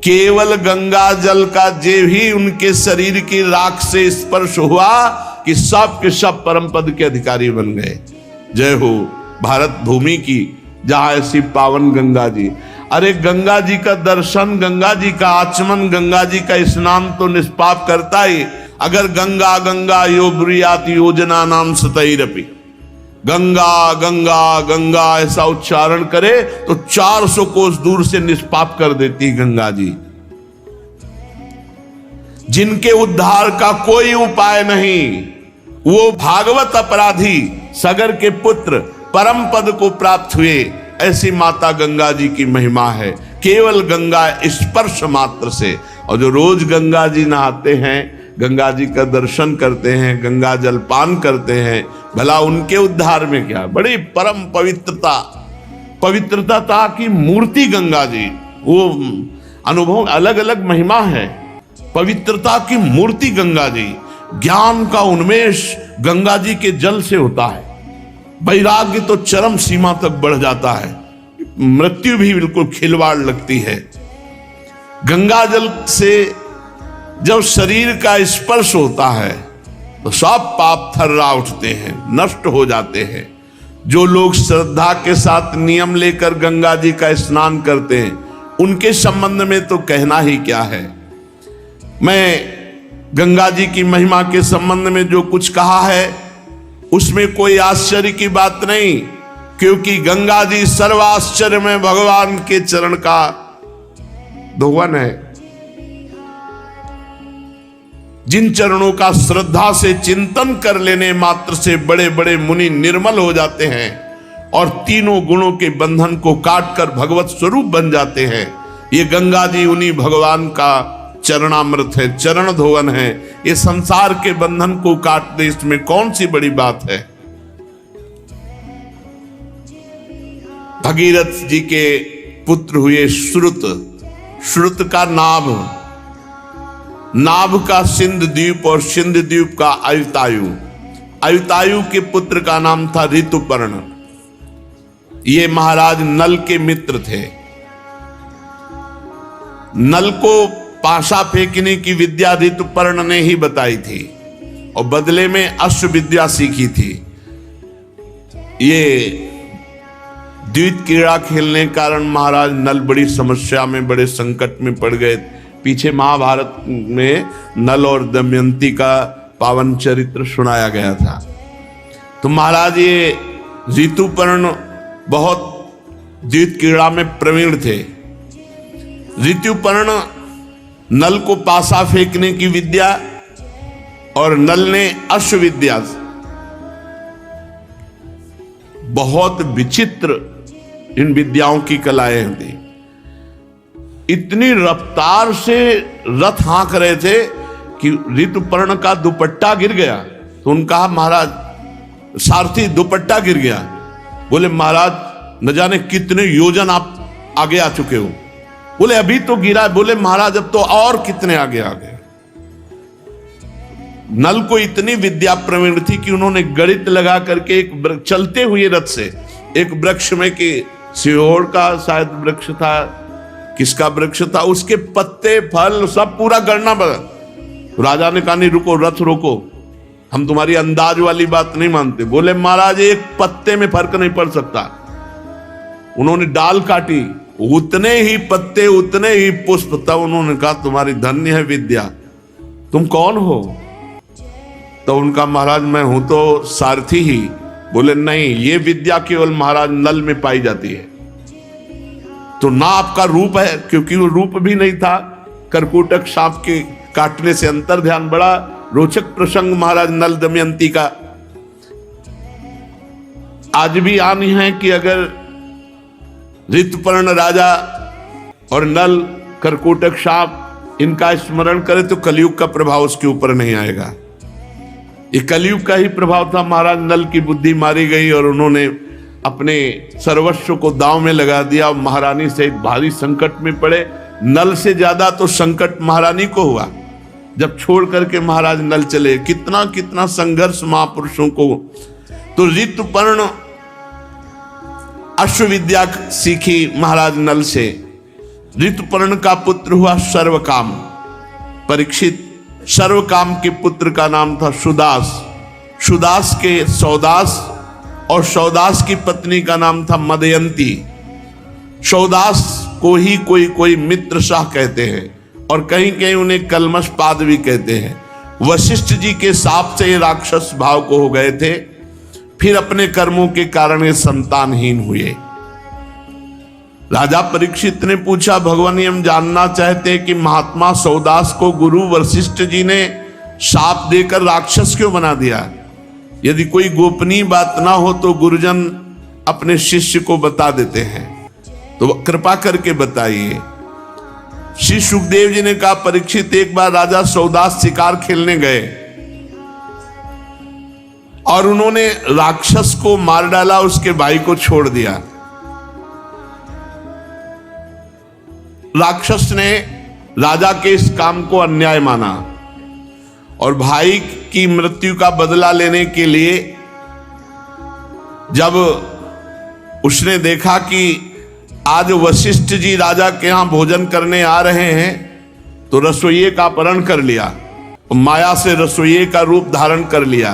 केवल गंगा जल का जे भी उनके शरीर की राख से स्पर्श हुआ कि सब के सब परम पद के अधिकारी बन गए। जय हो भारत भूमि की, जहां ऐसी पावन गंगा जी। अरे गंगा जी का दर्शन, गंगा जी का आचमन, गंगा जी का स्नान तो निष्पाप करता ही। अगर गंगा गंगा यो ब्रियात योजना नाम सतैरपि, गंगा गंगा गंगा ऐसा उच्चारण करे तो 400 कोस दूर से निष्पाप कर देती गंगा जी। जिनके उद्धार का कोई उपाय नहीं, वो भागवत अपराधी सगर के पुत्र परम पद को प्राप्त हुए, ऐसी माता गंगा जी की महिमा है। केवल गंगा स्पर्श मात्र से। और जो रोज गंगा जी नहाते हैं, गंगा जी का दर्शन करते हैं, गंगा जल पान करते हैं, भला उनके उद्धार में क्या। बड़ी परम पवित्रता की मूर्ति गंगा जी, वो अनुभव अलग अलग महिमा है। पवित्रता की मूर्ति गंगा जी, ज्ञान का उन्मेष गंगा जी के जल से होता है। वैराग्य तो चरम सीमा तक बढ़ जाता है, मृत्यु भी बिल्कुल खिलवाड़ लगती है। गंगा जल से जब शरीर का स्पर्श होता है तो सब पाप थर्रा उठते हैं, नष्ट हो जाते हैं। जो लोग श्रद्धा के साथ नियम लेकर गंगा जी का स्नान करते हैं, उनके संबंध में तो कहना ही क्या है। मैं गंगा जी की महिमा के संबंध में जो कुछ कहा है उसमें कोई आश्चर्य की बात नहीं, क्योंकि गंगा जी सर्वाश्चर्य में भगवान के चरण का धोवन है। जिन चरणों का श्रद्धा से चिंतन कर लेने मात्र से बड़े बड़े मुनि निर्मल हो जाते हैं और तीनों गुणों के बंधन को काटकर भगवत स्वरूप बन जाते हैं। ये गंगा जी उन्हीं भगवान का चरणामृत है, चरण धोवन है, ये संसार के बंधन को काट दे, इसमें कौन सी बड़ी बात है। भगीरथ जी के पुत्र हुए श्रुत, श्रुत का नाभ, नाभ का सिंध द्वीप और सिंध द्वीप का अयुतायु, अयुतायु के पुत्र का नाम था ऋतुपर्ण। ये महाराज नल के मित्र थे। नल को पाशा फेंकने की विद्या ऋतुपर्ण ने ही बताई थी और बदले में अश्व विद्या सीखी थी। ये द्वित क्रीड़ा खेलने के कारण महाराज नल बड़ी समस्या में, बड़े संकट में पड़ गए। पीछे महाभारत में नल और दमयंती का पावन चरित्र सुनाया गया था। तो महाराज ये ऋतुपर्ण बहुत द्वित क्रीड़ा में प्रवीण थे। ऋतुपर्ण नल को पासा फेंकने की विद्या और नल ने अश्व विद्या, बहुत विचित्र इन विद्याओं की कलाएं थी। इतनी रफ्तार से रथ हाँक रहे थे कि ऋतुपर्ण का दुपट्टा गिर गया। तो उन्होंने कहा महाराज सारथी दुपट्टा गिर गया। बोले महाराज न जाने कितने योजन आप आगे आ चुके हो। बोले अभी तो गिरा। बोले महाराज अब तो और कितने आगे आ गए। नल को इतनी विद्या प्रवीण थी कि उन्होंने गणित लगा करके एक चलते हुए रथ से एक वृक्ष में, कि सिहोर का शायद वृक्ष था, किसका वृक्ष था, उसके पत्ते फल सब पूरा गणना बदल। राजा ने कहा नहीं रुको, रथ रोको, हम तुम्हारी अंदाज वाली बात नहीं मानते। बोले महाराज एक पत्ते में फर्क नहीं पड़ सकता। उन्होंने डाल काटी, उतने ही पत्ते उतने ही पुष्प। तब उन्होंने कहा तुम्हारी धन्य है विद्या, तुम कौन हो? तो उनका महाराज मैं हूं तो सारथी ही। बोले नहीं, ये विद्या केवल महाराज नल में पाई जाती है। तो ना आपका रूप है, क्योंकि वो रूप भी नहीं था। करकोटक सांप के काटने से अंतर ध्यान। बड़ा रोचक प्रसंग महाराज नल दमयंती का आज भी आनी है कि अगर ऋतुपर्ण राजा और नल करकोटक सांप इनका स्मरण करे तो कलयुग का प्रभाव उसके ऊपर नहीं आएगा। ये कलयुग का ही प्रभाव था। महाराज नल की बुद्धि मारी गई और उन्होंने अपने सर्वस्व को दांव में लगा दिया। महारानी से भारी संकट में पड़े। नल से ज्यादा तो संकट महारानी को हुआ जब छोड़ करके महाराज नल चले। कितना कितना संघर्ष महापुरुषों को। तो ऋतुपर्ण अश्व विद्या सीखी महाराज नल से। ऋतुपर्ण का पुत्र हुआ सर्वकाम, परीक्षित। सर्वकाम के पुत्र का नाम था सुदास। सुदास के सौदास और सौदास की पत्नी का नाम था मदयंती। सौदास को ही कोई मित्र शाह कहते हैं और कहीं कहीं उन्हें कलमश पाद भी कहते हैं। वशिष्ठ जी के शाप से ये राक्षस भाव को हो गए थे। फिर अपने कर्मों के कारण ये संतानहीन हुए। राजा परीक्षित ने पूछा भगवान हम जानना चाहते हैं कि महात्मा सौदास को गुरु वशिष्ठ जी ने शाप देकर राक्षस क्यों बना दिया? यदि कोई गोपनीय बात ना हो तो गुरुजन अपने शिष्य को बता देते हैं, तो कृपा करके बताइए। श्री सुखदेव जी ने कहा परीक्षित एक बार राजा सौदास शिकार खेलने गए और उन्होंने राक्षस को मार डाला, उसके भाई को छोड़ दिया। राक्षस ने राजा के इस काम को अन्याय माना और भाई की मृत्यु का बदला लेने के लिए जब उसने देखा कि आज वशिष्ठ जी राजा के यहां भोजन करने आ रहे हैं, तो रसोइये का अपहरण कर लिया, माया से रसोइये का रूप धारण कर लिया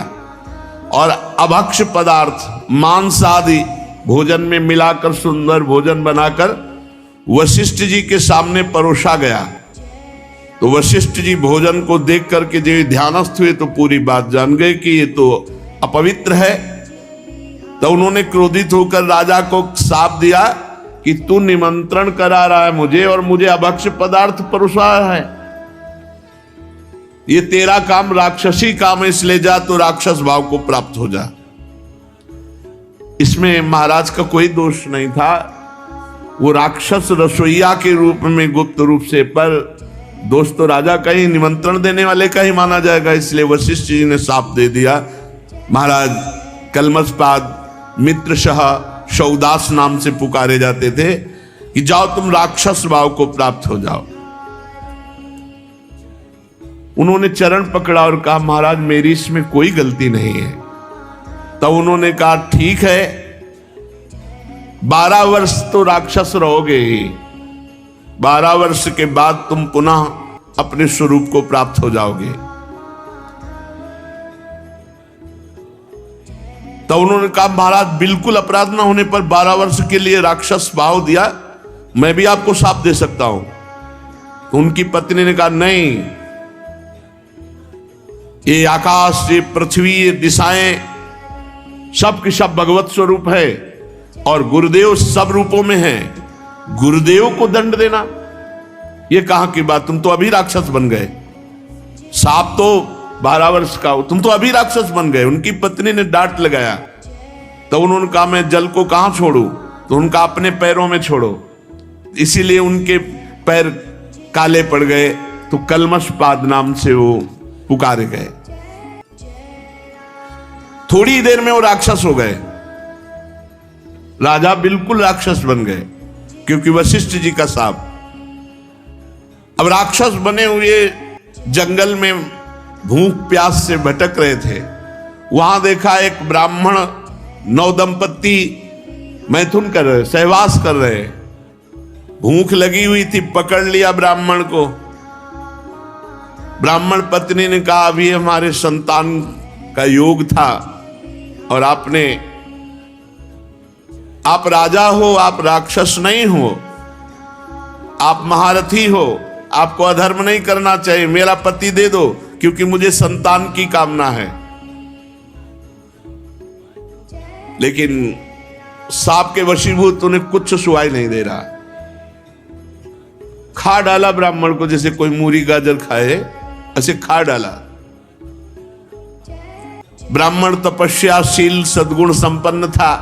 और अभक्ष पदार्थ मांस आदि भोजन में मिलाकर सुंदर भोजन बनाकर वशिष्ठ जी के सामने परोसा गया। तो वशिष्ठ जी भोजन को देख करके जो ध्यानस्थ हुए तो पूरी बात जान गए कि ये तो अपवित्र है। तो उन्होंने क्रोधित होकर राजा को शाप दिया कि तू निमंत्रण करा रहा है मुझे और मुझे अभक्ष पदार्थ परोसा है, ये तेरा काम राक्षसी काम है, इसलिए जा तो राक्षस भाव को प्राप्त हो जा। इसमें महाराज का कोई दोष नहीं था। वो राक्षस रसोइया के रूप में गुप्त रूप से, पर दोस्त तो राजा का ही, निमंत्रण देने वाले का ही माना जाएगा। इसलिए वशिष्ठ जी ने साप दे दिया। महाराज कलमशपाद मित्रशः शौदास नाम से पुकारे जाते थे कि जाओ तुम राक्षस भाव को प्राप्त हो जाओ। उन्होंने चरण पकड़ा और कहा महाराज मेरी इसमें कोई गलती नहीं है। तब उन्होंने कहा ठीक है, 12 वर्ष तो राक्षस रहोगे ही, 12 वर्ष के बाद तुम पुनः अपने स्वरूप को प्राप्त हो जाओगे। तो उन्होंने कहा महाराज बिल्कुल अपराध ना होने पर 12 वर्ष के लिए राक्षस भाव दिया, मैं भी आपको शाप दे सकता हूं। तो उनकी पत्नी ने कहा नहीं, ये आकाश, ये पृथ्वी, ये दिशाएं सब के सब भगवत स्वरूप है और गुरुदेव सब रूपों में है। गुरुदेव को दंड देना ये कहां की बात, तुम तो अभी राक्षस बन गए। साप तो 12 वर्ष का, तुम तो अभी राक्षस बन गए। उनकी पत्नी ने डांट लगाया। तो उन्होंने कहा मैं जल को कहां छोड़ू? तो उनका अपने पैरों में छोड़ो। इसीलिए उनके पैर काले पड़ गए, तो कलमशपाद नाम से वो पुकारे गए। थोड़ी देर में वो राक्षस हो गए। राजा बिल्कुल राक्षस बन गए क्योंकि वशिष्ठ जी का शाप। अब राक्षस बने हुए जंगल में भूख प्यास से भटक रहे थे। वहां देखा एक ब्राह्मण नवदंपति मैथुन कर रहे, सहवास कर रहे। भूख लगी हुई थी, पकड़ लिया ब्राह्मण को। ब्राह्मण पत्नी ने कहा अभी हमारे संतान का योग था और आप राजा हो, आप राक्षस नहीं हो, आप महारथी हो, आपको अधर्म नहीं करना चाहिए, मेरा पति दे दो क्योंकि मुझे संतान की कामना है। लेकिन सांप के वशीभूत उन्हें कुछ सुहाई नहीं दे रहा। खा डाला ब्राह्मण को, जैसे कोई मूरी गाजर खाए ऐसे खा डाला। ब्राह्मण तपस्याशील सद्गुण संपन्न था।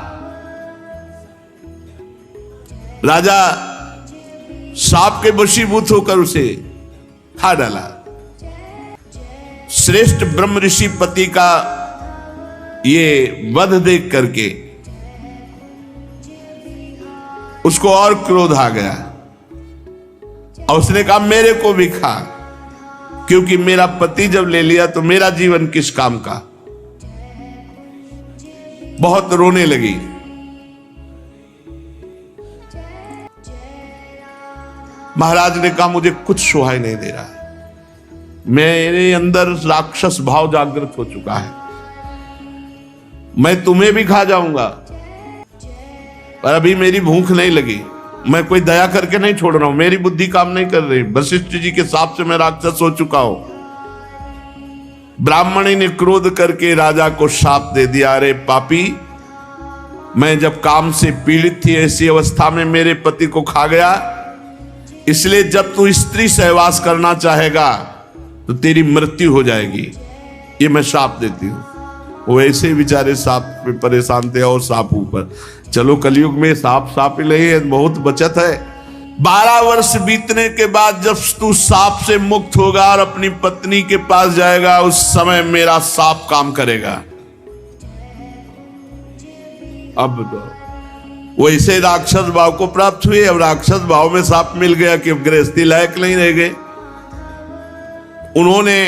राजा सांप के वशीभूत होकर उसे खा डाला। श्रेष्ठ ब्रह्म ऋषि पति का ये वध देख करके उसको और क्रोध आ गया और उसने कहा मेरे को भी खा, क्योंकि मेरा पति जब ले लिया तो मेरा जीवन किस काम का। बहुत रोने लगी। महाराज ने कहा मुझे कुछ सुहाई नहीं दे रहा है, मेरे अंदर राक्षस भाव जागृत हो चुका है, मैं तुम्हें भी खा जाऊंगा, पर अभी मेरी भूख नहीं लगी। मैं कोई दया करके नहीं छोड़ रहा हूं, मेरी बुद्धि काम नहीं कर रही। वशिष्ठ जी के शाप से मैं राक्षस हो चुका हूं। ब्राह्मणी ने क्रोध करके राजा को शाप दे दिया, अरे पापी, मैं जब काम से पीड़ित थी ऐसी अवस्था में मेरे पति को खा गया, इसलिए जब तू स्त्री सहवास करना चाहेगा तो तेरी मृत्यु हो जाएगी, ये मैं शाप देती हूं। वो ऐसे बेचारे सांप पे परेशान थे और सांप ऊपर। चलो कलयुग में सांप ही नहीं है, बहुत बचत है। 12 वर्ष बीतने के बाद जब तू सांप से मुक्त होगा और अपनी पत्नी के पास जाएगा, उस समय मेरा सांप काम करेगा। अब तो वैसे राक्षस भाव को प्राप्त हुए। अब राक्षस भाव में सांप मिल गया कि गृहस्थी लायक नहीं रह गए। उन्होंने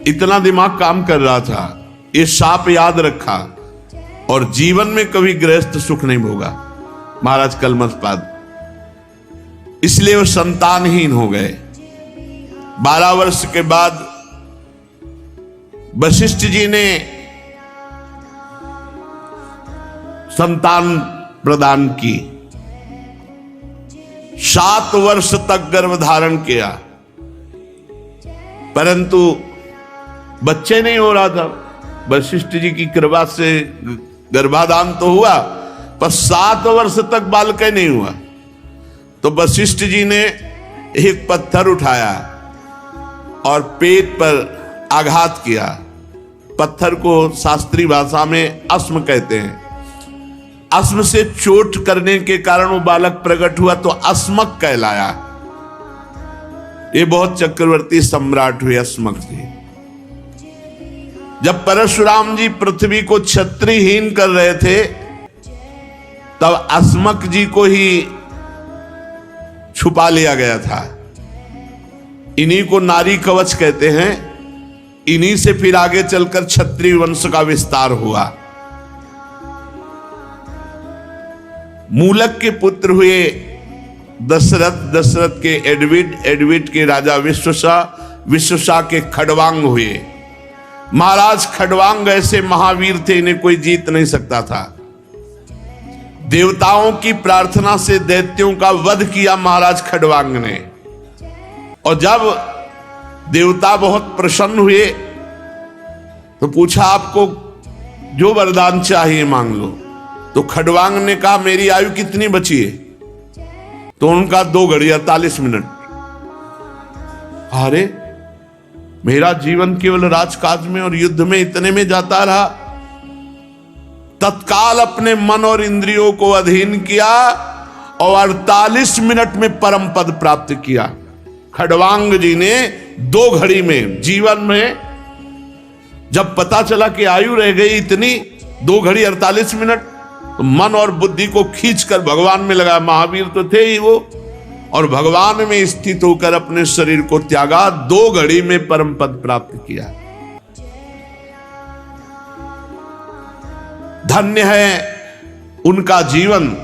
इतना दिमाग काम कर रहा था, ये शाप याद रखा और जीवन में कभी गृहस्थ सुख नहीं भोगा महाराज कलमशपाद। इसलिए वो संतानहीन हो गए। 12 वर्ष के बाद वशिष्ठ जी ने संतान प्रदान की। 7 वर्ष तक गर्भ धारण किया, परंतु बच्चे नहीं हो रहा था। वशिष्ठ जी की कृपा से गर्भाधान तो हुआ, पर 7 वर्ष तक बालक नहीं हुआ। तो वशिष्ठ जी ने एक पत्थर उठाया और पेट पर आघात किया। पत्थर को शास्त्रीय भाषा में अस्म कहते हैं। अस्म से चोट करने के कारण वो बालक प्रकट हुआ तो अस्मक कहलाया। ये बहुत चक्रवर्ती सम्राट हुए अस्मक जी। जब परशुराम जी पृथ्वी को क्षत्रियहीन कर रहे थे तब अस्मक जी को ही छुपा लिया गया था। इन्हीं को नारी कवच कहते हैं। इन्हीं से फिर आगे चलकर क्षत्रिय वंश का विस्तार हुआ। मूलक के पुत्र हुए दशरथ, दशरथ के एडविड, एडविड के राजा विश्वसा, विश्वसा के खड़वांग हुए। महाराज खड़वांग ऐसे महावीर थे, इन्हें कोई जीत नहीं सकता था। देवताओं की प्रार्थना से दैत्यों का वध किया महाराज खड़वांग ने। और जब देवता बहुत प्रसन्न हुए तो पूछा आपको जो वरदान चाहिए मांग लो। तो खड़वांग ने कहा मेरी आयु कितनी बची है? तो उनका 2 घड़ी 48 मिनट। अरे मेरा जीवन केवल राजकाज में और युद्ध में इतने में जाता रहा। तत्काल अपने मन और इंद्रियों को अधीन किया और 48 मिनट में परम पद प्राप्त किया। खड़वांग जी ने 2 घड़ी में, जीवन में जब पता चला कि आयु रह गई इतनी, 2 घड़ी 48 मिनट, तो मन और बुद्धि को खींचकर भगवान में लगा। महावीर तो थे ही वो, और भगवान में स्थित होकर अपने शरीर को त्यागा। 2 घड़ी में परम पद प्राप्त किया। धन्य है उनका जीवन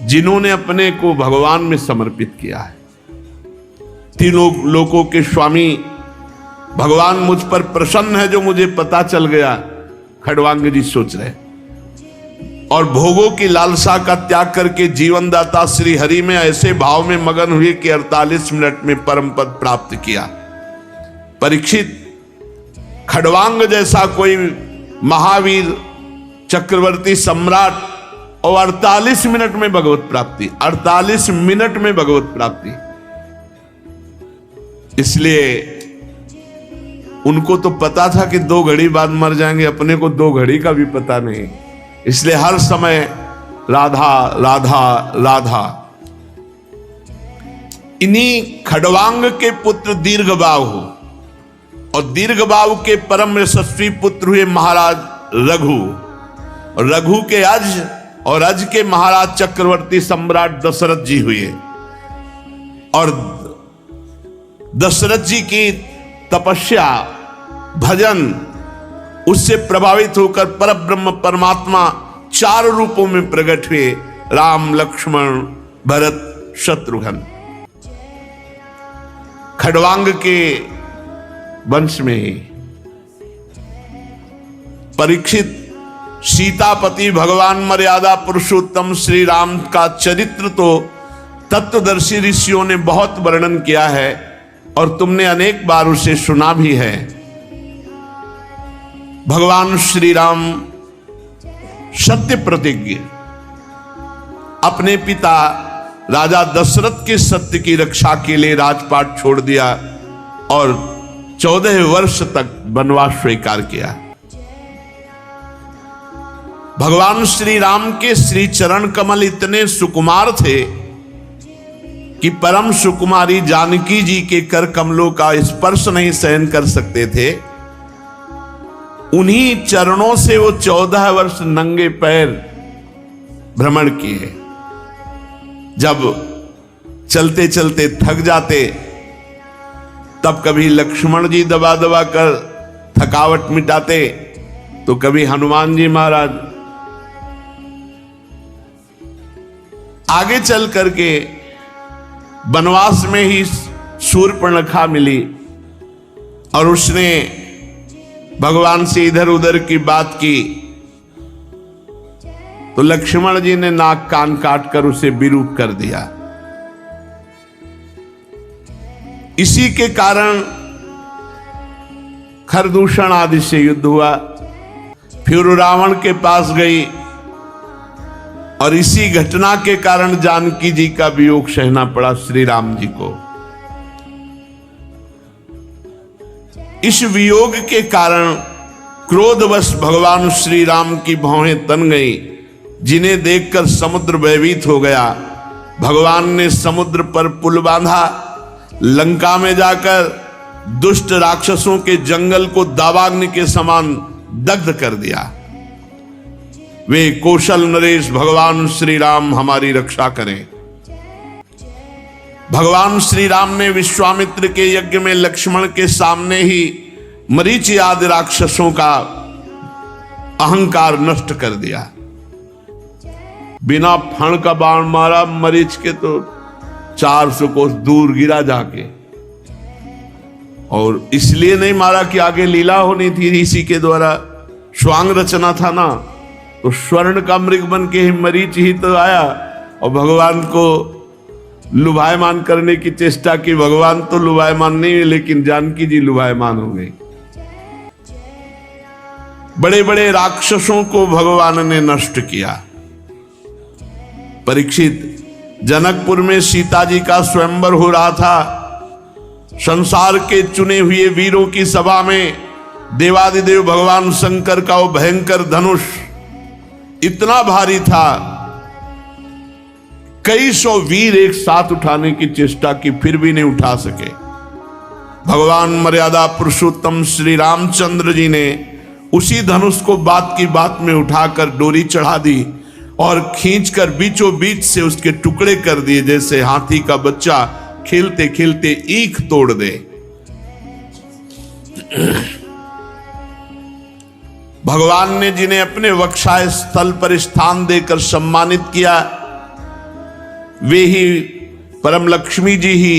जिन्होंने अपने को भगवान में समर्पित किया है। तीनों लोकों के स्वामी भगवान मुझ पर प्रसन्न है जो मुझे पता चल गया, खड़वांग जी सोच रहे। और भोगों की लालसा का त्याग करके जीवनदाता श्री हरि में ऐसे भाव में मगन हुए कि 48 मिनट में परम पद प्राप्त किया। परीक्षित, खड़वांग जैसा कोई महावीर, चक्रवर्ती सम्राट और 48 मिनट में भगवत प्राप्ति, 48 मिनट में भगवत प्राप्ति। इसलिए उनको तो पता था कि 2 घड़ी बाद मर जाएंगे, अपने को 2 घड़ी का भी पता नहीं। इसलिए हर समय राधा राधा राधा। इन्हीं खड़वांग के पुत्र दीर्घबाहु, और दीर्घबाहु के परम यशस्वी पुत्र हुए महाराज रघु, और रघु के अज, और अज के महाराज चक्रवर्ती सम्राट दशरथ जी हुए। और दशरथ जी की तपस्या, भजन, उससे प्रभावित होकर परब्रह्म परमात्मा 4 रूपों में प्रकट हुए। राम, लक्ष्मण, भरत, शत्रुघ्न। खड़वांग के वंश में ही परीक्षित, सीतापति भगवान मर्यादा पुरुषोत्तम श्री राम का चरित्र तो तत्वदर्शी ऋषियों ने बहुत वर्णन किया है और तुमने अनेक बार उसे सुना भी है। भगवान श्री राम सत्य प्रतिज्ञ, अपने पिता राजा दशरथ के सत्य की रक्षा के लिए राजपाट छोड़ दिया और 14 वर्ष तक वनवास स्वीकार किया। भगवान श्री राम के श्री चरण कमल इतने सुकुमार थे कि परम सुकुमारी जानकी जी के कर कमलों का स्पर्श नहीं सहन कर सकते थे। उन्हीं चरणों से वो 14 वर्ष नंगे पैर भ्रमण किए। जब चलते चलते थक जाते तब कभी लक्ष्मण जी दबा दबा कर थकावट मिटाते, तो कभी हनुमान जी महाराज। आगे चल करके वनवास में ही शूर्पणखा मिली और उसने भगवान से इधर उधर की बात की, तो लक्ष्मण जी ने नाक कान काट कर उसे विरूप कर दिया। इसी के कारण खरदूषण आदि से युद्ध हुआ। फिर रावण के पास गई और इसी घटना के कारण जानकी जी का वियोग सहना पड़ा श्री राम जी को। इस वियोग के कारण क्रोधवश भगवान श्री राम की भौहें तन गई, जिन्हें देखकर समुद्र भयभीत हो गया। भगवान ने समुद्र पर पुल बांधा, लंका में जाकर दुष्ट राक्षसों के जंगल को दावाग्नि के समान दग्ध कर दिया। वे कौशल नरेश भगवान श्री राम हमारी रक्षा करें। भगवान श्री राम ने विश्वामित्र के यज्ञ में लक्ष्मण के सामने ही मरीचि आदि राक्षसों का अहंकार नष्ट कर दिया। बिना फण का बाण मारा मरीच के तो 400 कोस दूर गिरा जाके, और इसलिए नहीं मारा कि आगे लीला होनी थी ऋषि के द्वारा, स्वांग रचना था ना, तो स्वर्ण का मृग बन के ही मरीच ही तो आया और भगवान को लुभायमान करने की चेष्टा की। भगवान तो लुभायमान नहीं हुए, लेकिन जानकी जी लुभायमान हो गई। बड़े बड़े राक्षसों को भगवान ने नष्ट किया। परीक्षित, जनकपुर में सीता जी का स्वयंवर हो रहा था। संसार के चुने हुए वीरों की सभा में देवादिदेव भगवान शंकर का वो भयंकर धनुष इतना भारी था, कई सौ वीर एक साथ उठाने की चेष्टा की, फिर भी नहीं उठा सके। भगवान मर्यादा पुरुषोत्तम श्री रामचंद्र जी ने उसी धनुष को बात की बात में उठाकर डोरी चढ़ा दी और खींचकर बीचों बीच से उसके टुकड़े कर दिए, जैसे हाथी का बच्चा खेलते खेलते ईख तोड़ दे। भगवान ने जिन्हें अपने वक्षाय स्थल पर स्थान देकर सम्मानित किया, वे ही परम लक्ष्मी जी ही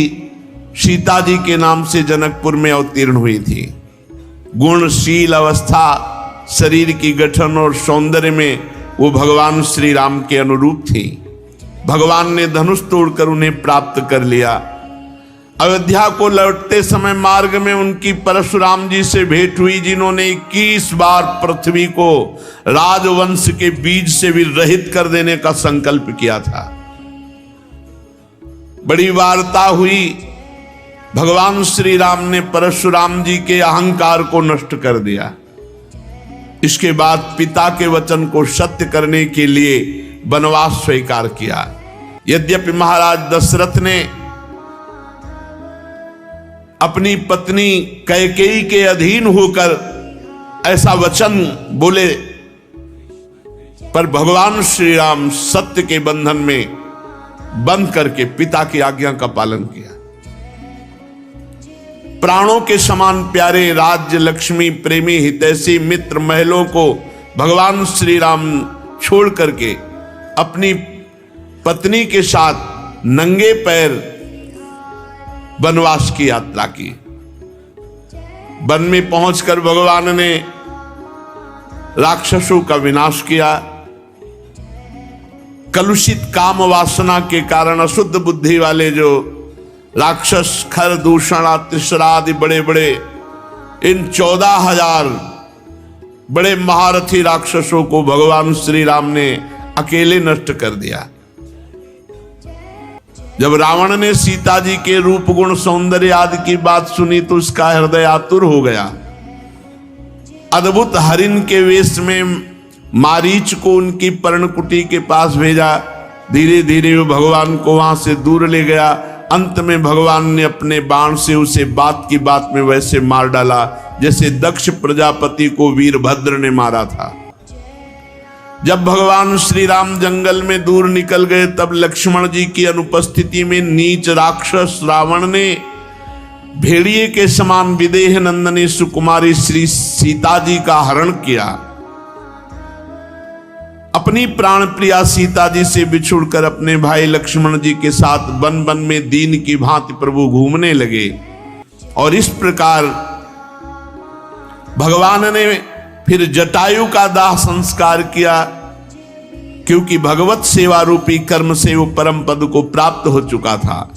सीता जी के नाम से जनकपुर में अवतीर्ण हुई थी। गुणशील अवस्था, शरीर की गठन और सौंदर्य में वो भगवान श्री राम के अनुरूप थी। भगवान ने धनुष तोड़कर उन्हें प्राप्त कर लिया। अयोध्या को लौटते समय मार्ग में उनकी परशुराम जी से भेंट हुई, जिन्होंने 21 बार पृथ्वी को राजवंश के बीज से भी रहित कर देने का संकल्प किया था। बड़ी वार्ता हुई। भगवान श्री राम ने परशुराम जी के अहंकार को नष्ट कर दिया। इसके बाद पिता के वचन को सत्य करने के लिए वनवास स्वीकार किया। यद्यपि महाराज दशरथ ने अपनी पत्नी कैकेयी के अधीन होकर ऐसा वचन बोले, पर भगवान श्री राम सत्य के बंधन में बंद करके पिता की आज्ञा का पालन किया। प्राणों के समान प्यारे राज्य, लक्ष्मी, प्रेमी, हितैषी, मित्र, महलों को भगवान श्री राम छोड़ करके अपनी पत्नी के साथ नंगे पैर वनवास की यात्रा की। वन में पहुंचकर भगवान ने राक्षसों का विनाश किया। कलुषित काम वासना के कारण अशुद्ध बुद्धि वाले जो राक्षस, खर, दूषण, त्रिशरा आदि बड़े बड़े इन 14,000 बड़े महारथी राक्षसों को भगवान श्री राम ने अकेले नष्ट कर दिया। जब रावण ने सीता जी के रूप, गुण, सौंदर्य आदि की बात सुनी तो उसका हृदय आतुर हो गया। अद्भुत हरिण के वेश में मारीच को उनकी पर्णकुटी के पास भेजा। धीरे धीरे वो भगवान को वहां से दूर ले गया। अंत में भगवान ने अपने बाण से उसे बात की बात में वैसे मार डाला जैसे दक्ष प्रजापति को वीरभद्र ने मारा था। जब भगवान श्री राम जंगल में दूर निकल गए, तब लक्ष्मण जी की अनुपस्थिति में नीच राक्षस रावण ने भेड़िए के समान विदेह नंदनी सुकुमारी श्री सीता जी का हरण किया। अपनी प्राण प्रिया सीता जी से बिछुड़कर अपने भाई लक्ष्मण जी के साथ वन वन में दीन की भांति प्रभु घूमने लगे। और इस प्रकार भगवान ने फिर जटायु का दाह संस्कार किया, क्योंकि भगवत सेवा रूपी कर्म से वो परम पद को प्राप्त हो चुका था।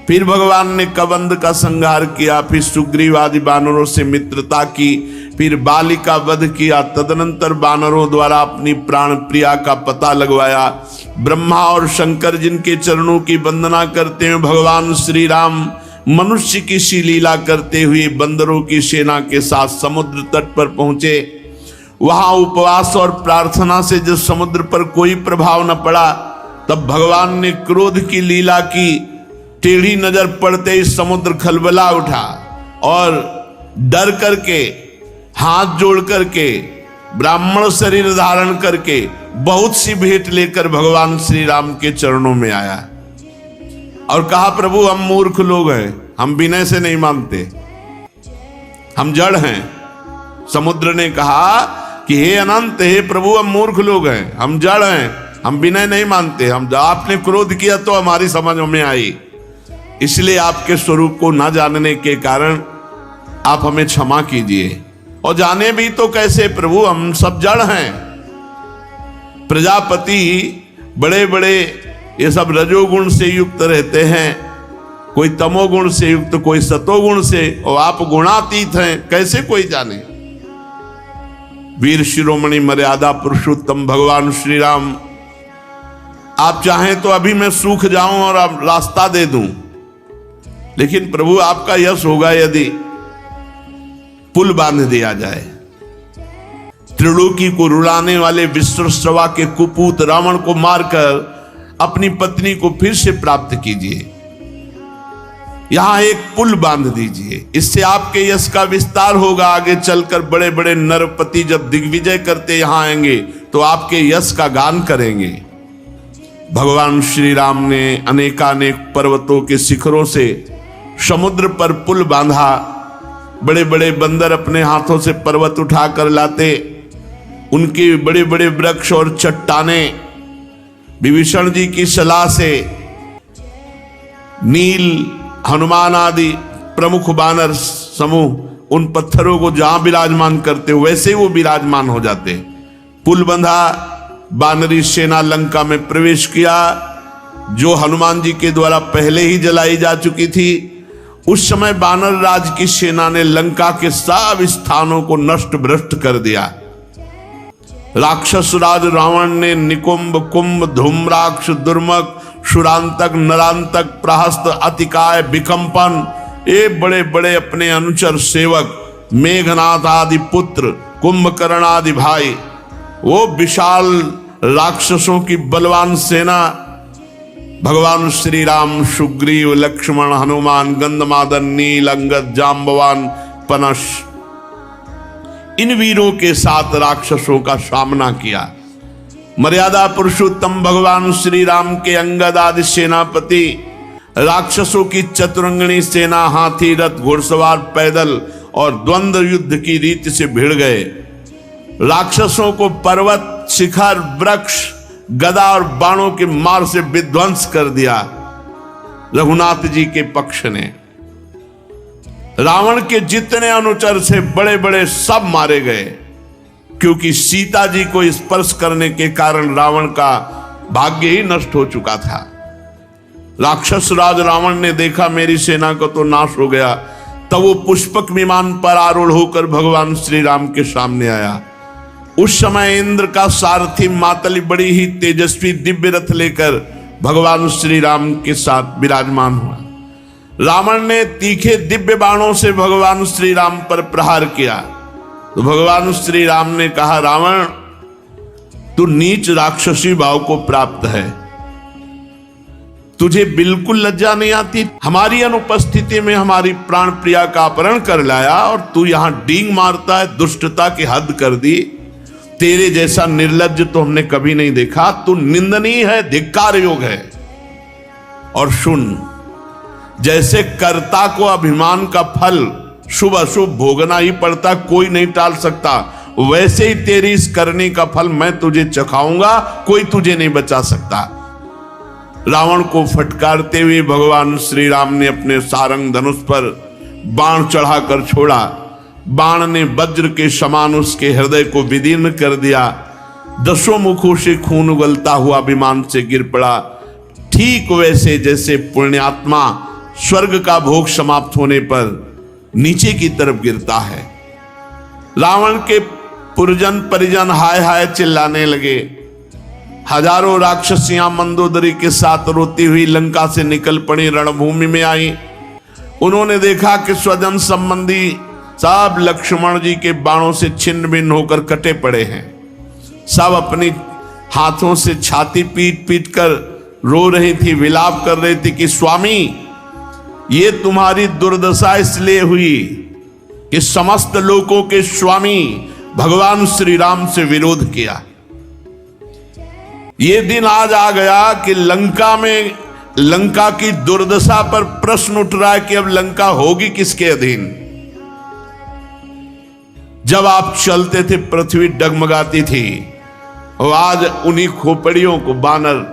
फिर भगवान ने कबंध का संहार किया, फिर सुग्रीव आदि बानरों से मित्रता की, फिर बाली का वध किया। तदनंतर बानरों द्वारा अपनी प्राण प्रिया का पता लगवाया। ब्रह्मा और शंकर जिनके चरणों की वंदना करते हुए भगवान श्री राम मनुष्य की सी लीला करते हुए बंदरों की सेना के साथ समुद्र तट पर पहुंचे। वहां उपवास और प्रार्थना से जब समुद्र पर कोई प्रभाव न पड़ा, तब भगवान ने क्रोध की लीला की। टेढ़ी नजर पड़ते ही समुद्र खलबला उठा और डर करके हाथ जोड़ करके ब्राह्मण शरीर धारण करके बहुत सी भेंट लेकर भगवान श्री राम के चरणों में आया और कहा, प्रभु हम मूर्ख लोग हैं, हम विनय से नहीं मानते, हम जड़ हैं। समुद्र ने कहा कि हे अनंत, हे प्रभु हम मूर्ख लोग हैं, हम जड़ हैं, हम विनय नहीं मानते, हम आपने क्रोध किया तो हमारी समझ में आई, इसलिए आपके स्वरूप को न जानने के कारण आप हमें क्षमा कीजिए। और जाने भी तो कैसे प्रभु, हम सब जड़ हैं। प्रजापति बड़े बड़े ये सब रजोगुण से युक्त रहते हैं, कोई तमोगुण से युक्त, कोई सतोगुण से, और आप गुणातीत हैं, कैसे कोई जाने। वीर शिरोमणि मर्यादा पुरुषोत्तम भगवान श्री राम, आप चाहें तो अभी मैं सूख जाऊं और आप रास्ता दे दूं, लेकिन प्रभु आपका यश होगा यदि पुल बांध दिया जाए। त्रिलोकी को रुलाने वाले विश्वश्रवा के कुपूत रावण को मारकर अपनी पत्नी को फिर से प्राप्त कीजिए, यहां एक पुल बांध दीजिए, इससे आपके यश का विस्तार होगा। आगे चलकर बड़े बड़े नरपति जब दिग्विजय करते यहां आएंगे तो आपके यश का गान करेंगे। भगवान श्री राम ने अनेकानेक पर्वतों के शिखरों से समुद्र पर पुल बांधा। बड़े बड़े बंदर अपने हाथों से पर्वत उठाकर लाते, उनके बड़े बड़े वृक्ष और चट्टानें विभीषण जी की सलाह से नील, हनुमान आदि प्रमुख बानर समूह उन पत्थरों को जहां विराजमान करते वैसे ही वो विराजमान हो जाते। पुल बंधा, बानरी सेना लंका में प्रवेश किया, जो हनुमान जी के द्वारा पहले ही जलाई जा चुकी थी। उस समय बानर राज की सेना ने लंका के सब स्थानों को नष्ट भ्रष्ट कर दिया। राक्षस राज रावण ने निकुंभ, कुंभ, धूम्राक्ष, दुर्मक, शुरांतक, नरांतक, प्रहस्त, अतिकाय, विकंपन, ये बड़े बड़े अपने अनुचर सेवक, मेघनाथ आदि पुत्र, कुंभकर्ण आदि भाई, वो विशाल राक्षसों की बलवान सेना भगवान श्री राम, सुग्रीव, लक्ष्मण, हनुमान, गंधमादन, नील, अंगद, जाम्बवान, पनश, इन वीरों के साथ राक्षसों का सामना किया। मर्यादा पुरुषोत्तम भगवान श्री राम के अंगद आदि सेनापति राक्षसों की चतुरंगणी सेना हाथी, रथ, घुड़सवार, पैदल और द्वंद्व युद्ध की रीति से भिड़ गए। राक्षसों को पर्वत, शिखर, वृक्ष, गदा और बाणों के मार से विध्वंस कर दिया रघुनाथ जी के पक्ष ने। रावण के जितने अनुचर से बड़े बड़े सब मारे गए, क्योंकि सीता जी को स्पर्श करने के कारण रावण का भाग्य ही नष्ट हो चुका था। राक्षस राज रावण ने देखा मेरी सेना को तो नाश हो गया, तब वो पुष्पक विमान पर आरूढ़ होकर भगवान श्री राम के सामने आया। उस समय इंद्र का सारथी मातली बड़ी ही तेजस्वी दिव्य रथ लेकर भगवान श्री राम के साथ विराजमान हुआ। रावण ने तीखे दिव्य बाणों से भगवान श्री राम पर प्रहार किया तो भगवान श्री राम ने कहा, रावण तू नीच राक्षसी भाव को प्राप्त है, तुझे बिल्कुल लज्जा नहीं आती। हमारी अनुपस्थिति में हमारी प्राण प्रिया का अपहरण कर लाया और तू यहां डींग मारता है, दुष्टता की हद कर दी। तेरे जैसा निर्लज्ज तो हमने कभी नहीं देखा, तू निंदनीय है, धिक्कार योग है। और सुन, जैसे कर्ता को अभिमान का फल शुभ अशुभ भोगना ही पड़ता, कोई नहीं टाल सकता, वैसे ही तेरी इस करने का फल मैं तुझे चखाऊंगा, कोई तुझे नहीं बचा सकता। रावण को फटकारते हुए भगवान श्री राम ने अपने सारंग धनुष पर बाण चढ़ाकर छोड़ा। बाण ने वज्र के समान उसके हृदय को विदीर्ण कर दिया। दसों मुखों से खून उगलता हुआ विमान से गिर पड़ा, ठीक वैसे जैसे पुण्यात्मा स्वर्ग का भोग समाप्त होने पर नीचे की तरफ गिरता है। रावण के पुरजन परिजन हाय हाय चिल्लाने लगे। हजारों राक्षसियां मंदोदरी के साथ रोती हुई लंका से निकल पड़ी, रणभूमि में आई। उन्होंने देखा कि स्वजन संबंधी सब लक्ष्मण जी के बाणों से छिन्न भिन्न होकर कटे पड़े हैं। सब अपनी हाथों से छाती पीट पीट कर रो रही थी, विलाप कर रही थी कि स्वामी ये तुम्हारी दुर्दशा इसलिए हुई कि समस्त लोकों के स्वामी भगवान श्री राम से विरोध किया। ये दिन आज आ गया कि लंका की दुर्दशा पर प्रश्न उठ रहा है कि अब लंका होगी किसके अधीन। जब आप चलते थे पृथ्वी डगमगाती थी, और आज उन्हीं खोपड़ियों को बानर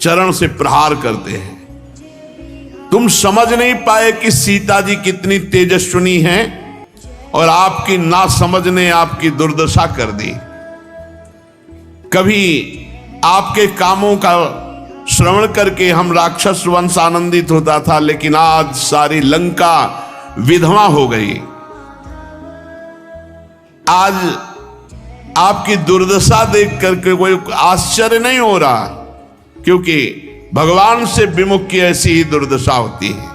चरण से प्रहार करते हैं। तुम समझ नहीं पाए कि सीता जी कितनी तेजस्विनी हैं, और आपकी नासमझ ने आपकी दुर्दशा कर दी। कभी आपके कामों का श्रवण करके हम राक्षस वंश आनंदित होता था, लेकिन आज सारी लंका विधवा हो गई। आज आपकी दुर्दशा देख करके कोई आश्चर्य नहीं हो रहा, क्योंकि भगवान से विमुख की ऐसी ही दुर्दशा होती है।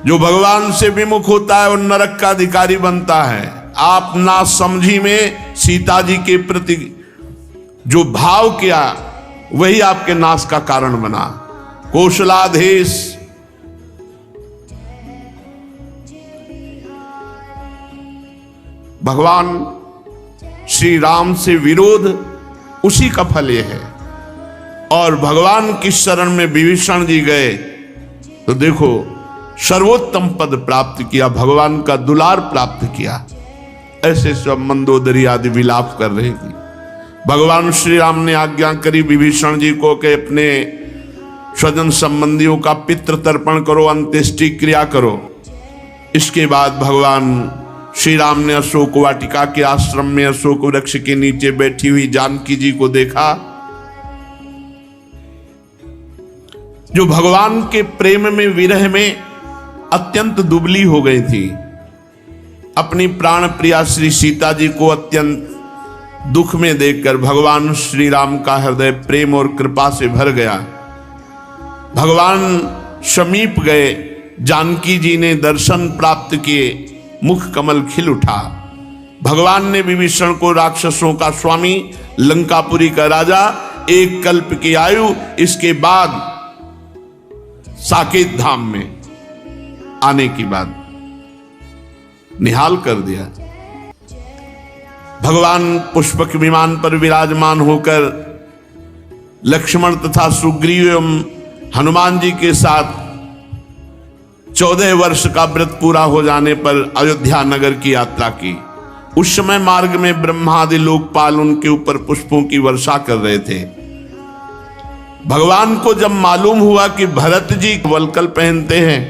जो भगवान से विमुख होता है वो नरक का अधिकारी बनता है। आप ना समझी में सीता जी के प्रति जो भाव किया, वही आपके नाश का कारण बना। कौशलाधीश भगवान श्री राम से विरोध, उसी का फल यह है। और भगवान की शरण में विभीषण जी गए तो देखो सर्वोत्तम पद प्राप्त किया, भगवान का दुलार प्राप्त किया। ऐसे सब मंदोदरी आदि विलाप कर रहे थे। भगवान श्री राम ने आज्ञा करी विभीषण जी को कि अपने स्वजन संबंधियों का पितृ तर्पण करो, अंत्येष्टि क्रिया करो। इसके बाद भगवान श्री राम ने अशोक वाटिका के आश्रम में अशोक वृक्ष के नीचे बैठी हुई जानकी जी को देखा, जो भगवान के प्रेम में, विरह में अत्यंत दुबली हो गई थी। अपनी प्राण प्रिया श्री सीता जी को अत्यंत दुख में देखकर भगवान श्री राम का हृदय प्रेम और कृपा से भर गया। भगवान समीप गए, जानकी जी ने दर्शन प्राप्त किए, मुख कमल खिल उठा। भगवान ने विभीषण को राक्षसों का स्वामी, लंकापुरी का राजा, एक कल्प की आयु, इसके बाद साकेत धाम में आने की बात निहाल कर दिया। भगवान पुष्पक विमान पर विराजमान होकर लक्ष्मण तथा सुग्रीव एवं हनुमान जी के साथ 14 वर्ष का व्रत पूरा हो जाने पर अयोध्या नगर की यात्रा की। उस समय मार्ग में ब्रह्मादि लोकपाल उनके ऊपर पुष्पों की वर्षा कर रहे थे। भगवान को जब मालूम हुआ कि भरत जी वलकल पहनते हैं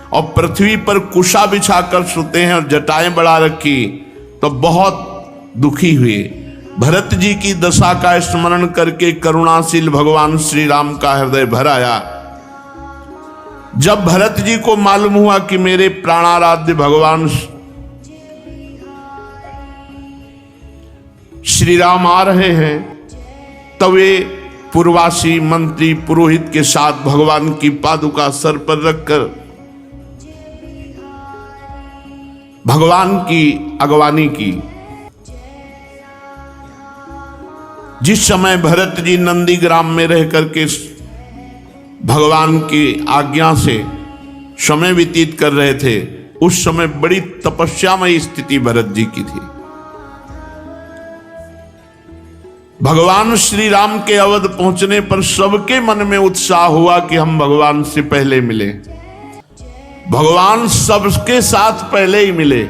और पृथ्वी पर कुशा बिछाकर सोते हैं और जटाएं बढ़ा रखी, तो बहुत दुखी हुए। भरत जी की दशा का स्मरण करके करुणाशील भगवान श्री राम का हृदय भर आया। जब भरत जी को मालूम हुआ कि मेरे प्राणाराध्य भगवान श्री राम आ रहे हैं, तब वे पूर्वासी मंत्री पुरोहित के साथ भगवान की पादुका सर पर रखकर भगवान की अगवानी की। जिस समय भरत जी नंदीग्राम में रह करके भगवान की आज्ञा से समय व्यतीत कर रहे थे, उस समय बड़ी तपस्यामयी स्थिति भरत जी की थी। भगवान श्री राम के अवध पहुंचने पर सबके मन में उत्साह हुआ कि हम भगवान से पहले मिले। भगवान सबके साथ पहले ही मिले।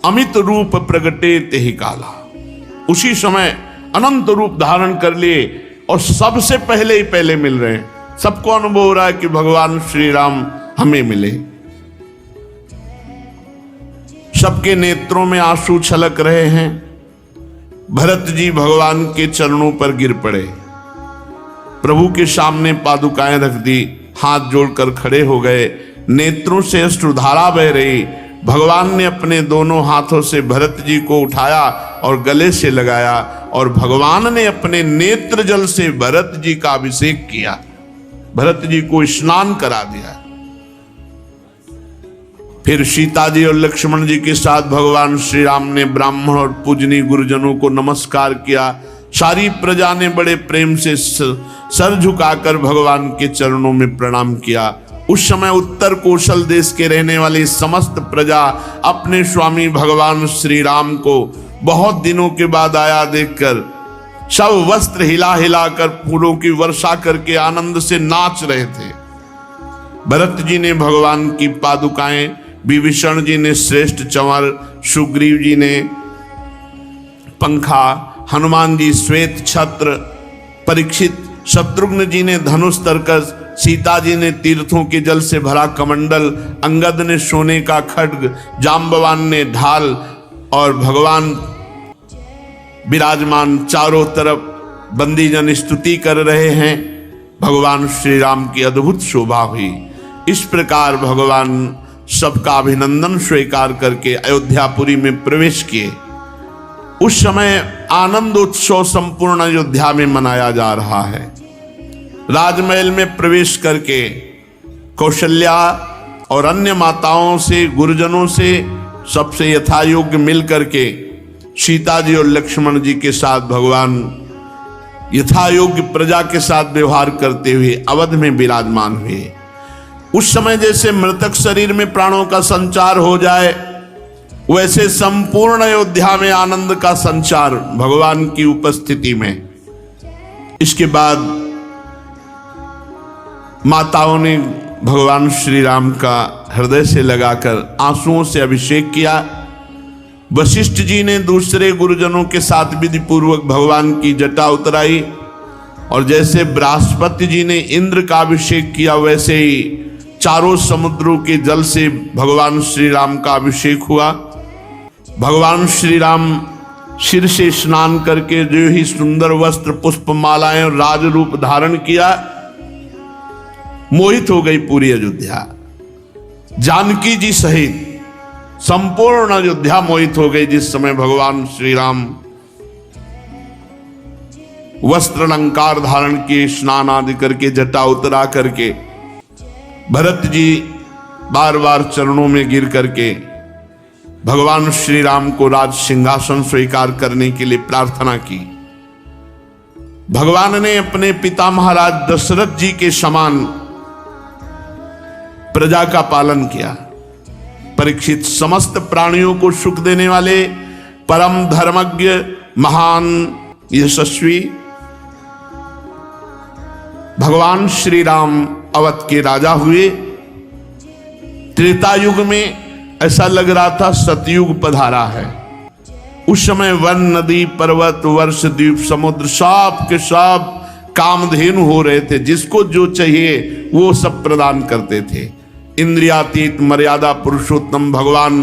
अमित रूप प्रगटे तेहि काला, उसी समय अनंत रूप धारण कर लिए और सबसे पहले ही पहले मिल रहे हैं। सबको अनुभव हो रहा है कि भगवान श्री राम हमें मिले। सबके नेत्रों में आंसू छलक रहे हैं। भरत जी भगवान के चरणों पर गिर पड़े, प्रभु के सामने पादुकाएं रख दी, हाथ जोड़कर खड़े हो गए। नेत्रों से अश्रुधारा बह रही। भगवान ने अपने दोनों हाथों से भरत जी को उठाया और गले से लगाया, और भगवान ने अपने नेत्र जल से भरत जी का अभिषेक किया, भरत जी को स्नान करा दिया। फिर सीता जी और लक्ष्मण जी के साथ भगवान श्री राम ने ब्राह्मण और पूजनीय गुरुजनों को नमस्कार किया, सारी प्रजा ने बड़े प्रेम से सर झुकाकर भगवान के चरणों में प्रणाम किया। उस समय उत्तर कौशल देश के रहने वाली समस्त प्रजा अपने स्वामी भगवान श्री राम को बहुत दिनों के बाद आया देखकर सब वस्त्र हिला हिलाकर फूलों की वर्षा करके आनंद से नाच रहे थे। भरत जी ने भगवान की पादुकाएं, विभीषण जी ने श्रेष्ठ चंवर, सुग्रीव जी ने पंखा, हनुमान जी श्वेत छत्र, परीक्षित शत्रुघ्न जी ने धनुष तरकस, सीता जी ने तीर्थों के जल से भरा कमंडल, अंगद ने सोने का खड्ग, जाम्बवान ने ढाल और भगवान विराजमान चारों तरफ बंदीजन स्तुति कर रहे हैं। भगवान श्री राम की अद्भुत शोभा हुई। इस प्रकार भगवान सबका अभिनंदन स्वीकार करके अयोध्यापुरी में प्रवेश किए। उस समय आनंद उत्सव संपूर्ण अयोध्या में मनाया जा रहा है। राजमहल में प्रवेश करके कौशल्या और अन्य माताओं से, गुरुजनों से सबसे यथायोग्य मिल करके सीता जी और लक्ष्मण जी के साथ भगवान यथायोग्य प्रजा के साथ व्यवहार करते हुए अवध में विराजमान हुए। उस समय जैसे मृतक शरीर में प्राणों का संचार हो जाए, वैसे संपूर्ण अयोध्या में आनंद का संचार भगवान की उपस्थिति में। इसके बाद माताओं ने भगवान श्री राम का हृदय से लगाकर आंसुओं से अभिषेक किया। वशिष्ठ जी ने दूसरे गुरुजनों के साथ विधि पूर्वक भगवान की जटा उतराई और जैसे बृहस्पति जी ने इंद्र का अभिषेक किया, वैसे ही चारों समुद्रों के जल से भगवान श्री राम का अभिषेक हुआ। भगवान श्री राम सिर से स्नान करके जो ही सुंदर वस्त्र, पुष्प मालाएं और राज रूप धारण किया, मोहित हो गई पूरी अयोध्या। जानकी जी सहित संपूर्ण अयोध्या मोहित हो गई जिस समय भगवान श्री राम वस्त्र अलंकार धारण किए, स्नान आदि करके, जटा उतरा करके। भरत जी बार बार चरणों में गिर करके भगवान श्री राम को राज सिंहासन स्वीकार करने के लिए प्रार्थना की। भगवान ने अपने पिता महाराज दशरथ जी के समान प्रजा का पालन किया। परीक्षित समस्त प्राणियों को सुख देने वाले परम धर्मज्ञ, महान यशस्वी भगवान श्री राम अवध के राजा हुए। त्रेता युग में ऐसा लग रहा था सतयुग पधारा है। उस समय वन, नदी, पर्वत, वर्ष, द्वीप, समुद्र सब के सब कामधेनु हो रहे थे। जिसको जो चाहिए वो सब प्रदान करते थे। इंद्रियातीत मर्यादा पुरुषोत्तम भगवान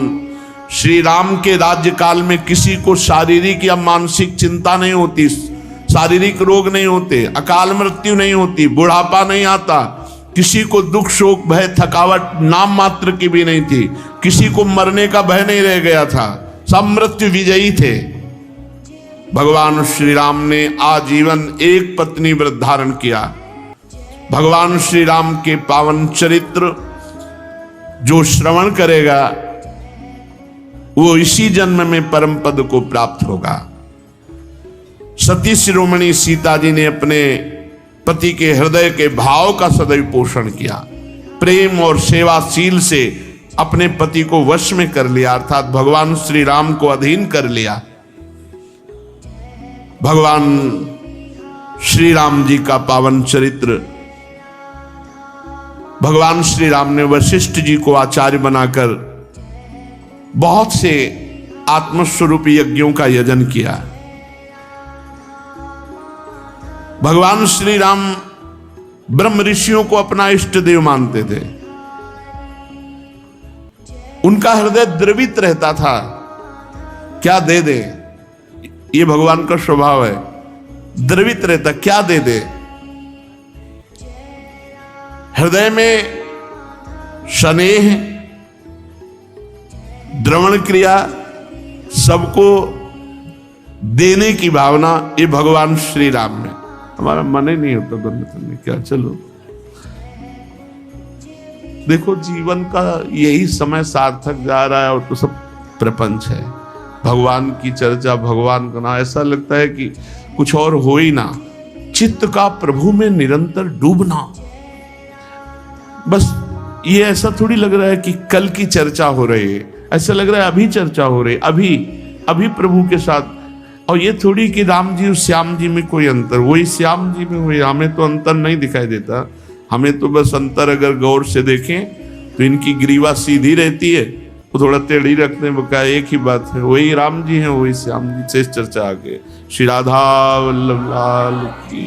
श्री राम के राज्य काल में किसी को शारीरिक या मानसिक चिंता नहीं होती, शारीरिक रोग नहीं होते, अकाल मृत्यु नहीं होती, बुढ़ापा नहीं आता, किसी को दुख, शोक, भय, थकावट नाम मात्र की भी नहीं थी, किसी को मरने का भय नहीं रह गया था, सब मृत्यु विजयी थे। भगवान श्री राम ने आजीवन एक पत्नी व्रत धारण किया। भगवान श्री राम के पावन चरित्र जो श्रवण करेगा वो इसी जन्म में परम पद को प्राप्त होगा। सती शिरोमणि सीता जी ने अपने पति के हृदय के भाव का सदैव पोषण किया। प्रेम और सेवाशील से अपने पति को वश में कर लिया, अर्थात भगवान श्री राम को अधीन कर लिया। भगवान श्री राम जी का पावन चरित्र, भगवान श्री राम ने वशिष्ठ जी को आचार्य बनाकर बहुत से आत्मस्वरूप यज्ञों का यजन किया। भगवान श्री राम ब्रह्म ऋषियों को अपना इष्ट देव मानते थे। उनका हृदय द्रवित रहता था, क्या दे दे, ये भगवान का स्वभाव है, द्रवित रहता, क्या दे दे। हृदय में स्नेह, द्रवण क्रिया, सबको देने की भावना, ये भगवान श्री राम में। हमारा मन ही नहीं होता बंद करने क्या, चलो देखो जीवन का यही समय सार्थक जा रहा है और तो सब प्रपंच है। भगवान की चर्चा, भगवान का नाम, ऐसा लगता है कि कुछ और हो ही ना, चित्त का प्रभु में निरंतर डूबना। बस ये ऐसा थोड़ी लग रहा है कि कल की चर्चा हो रही है, ऐसा लग रहा है अभी चर्चा हो रही है, अभी अभी प्रभु के साथ। और ये थोड़ी कि राम जी और श्याम जी में कोई अंतर, वही श्याम जी में वही, हमें तो अंतर नहीं दिखाई देता। हमें तो बस अंतर अगर गौर से देखें तो इनकी ग्रीवा सीधी रहती है, वो थोड़ा टेढ़ी रखते हैं, वो क्या एक ही बात है, वही राम जी हैं वही श्याम जी। से चर्चा आगे। श्री राधा वल्लभ लाल की।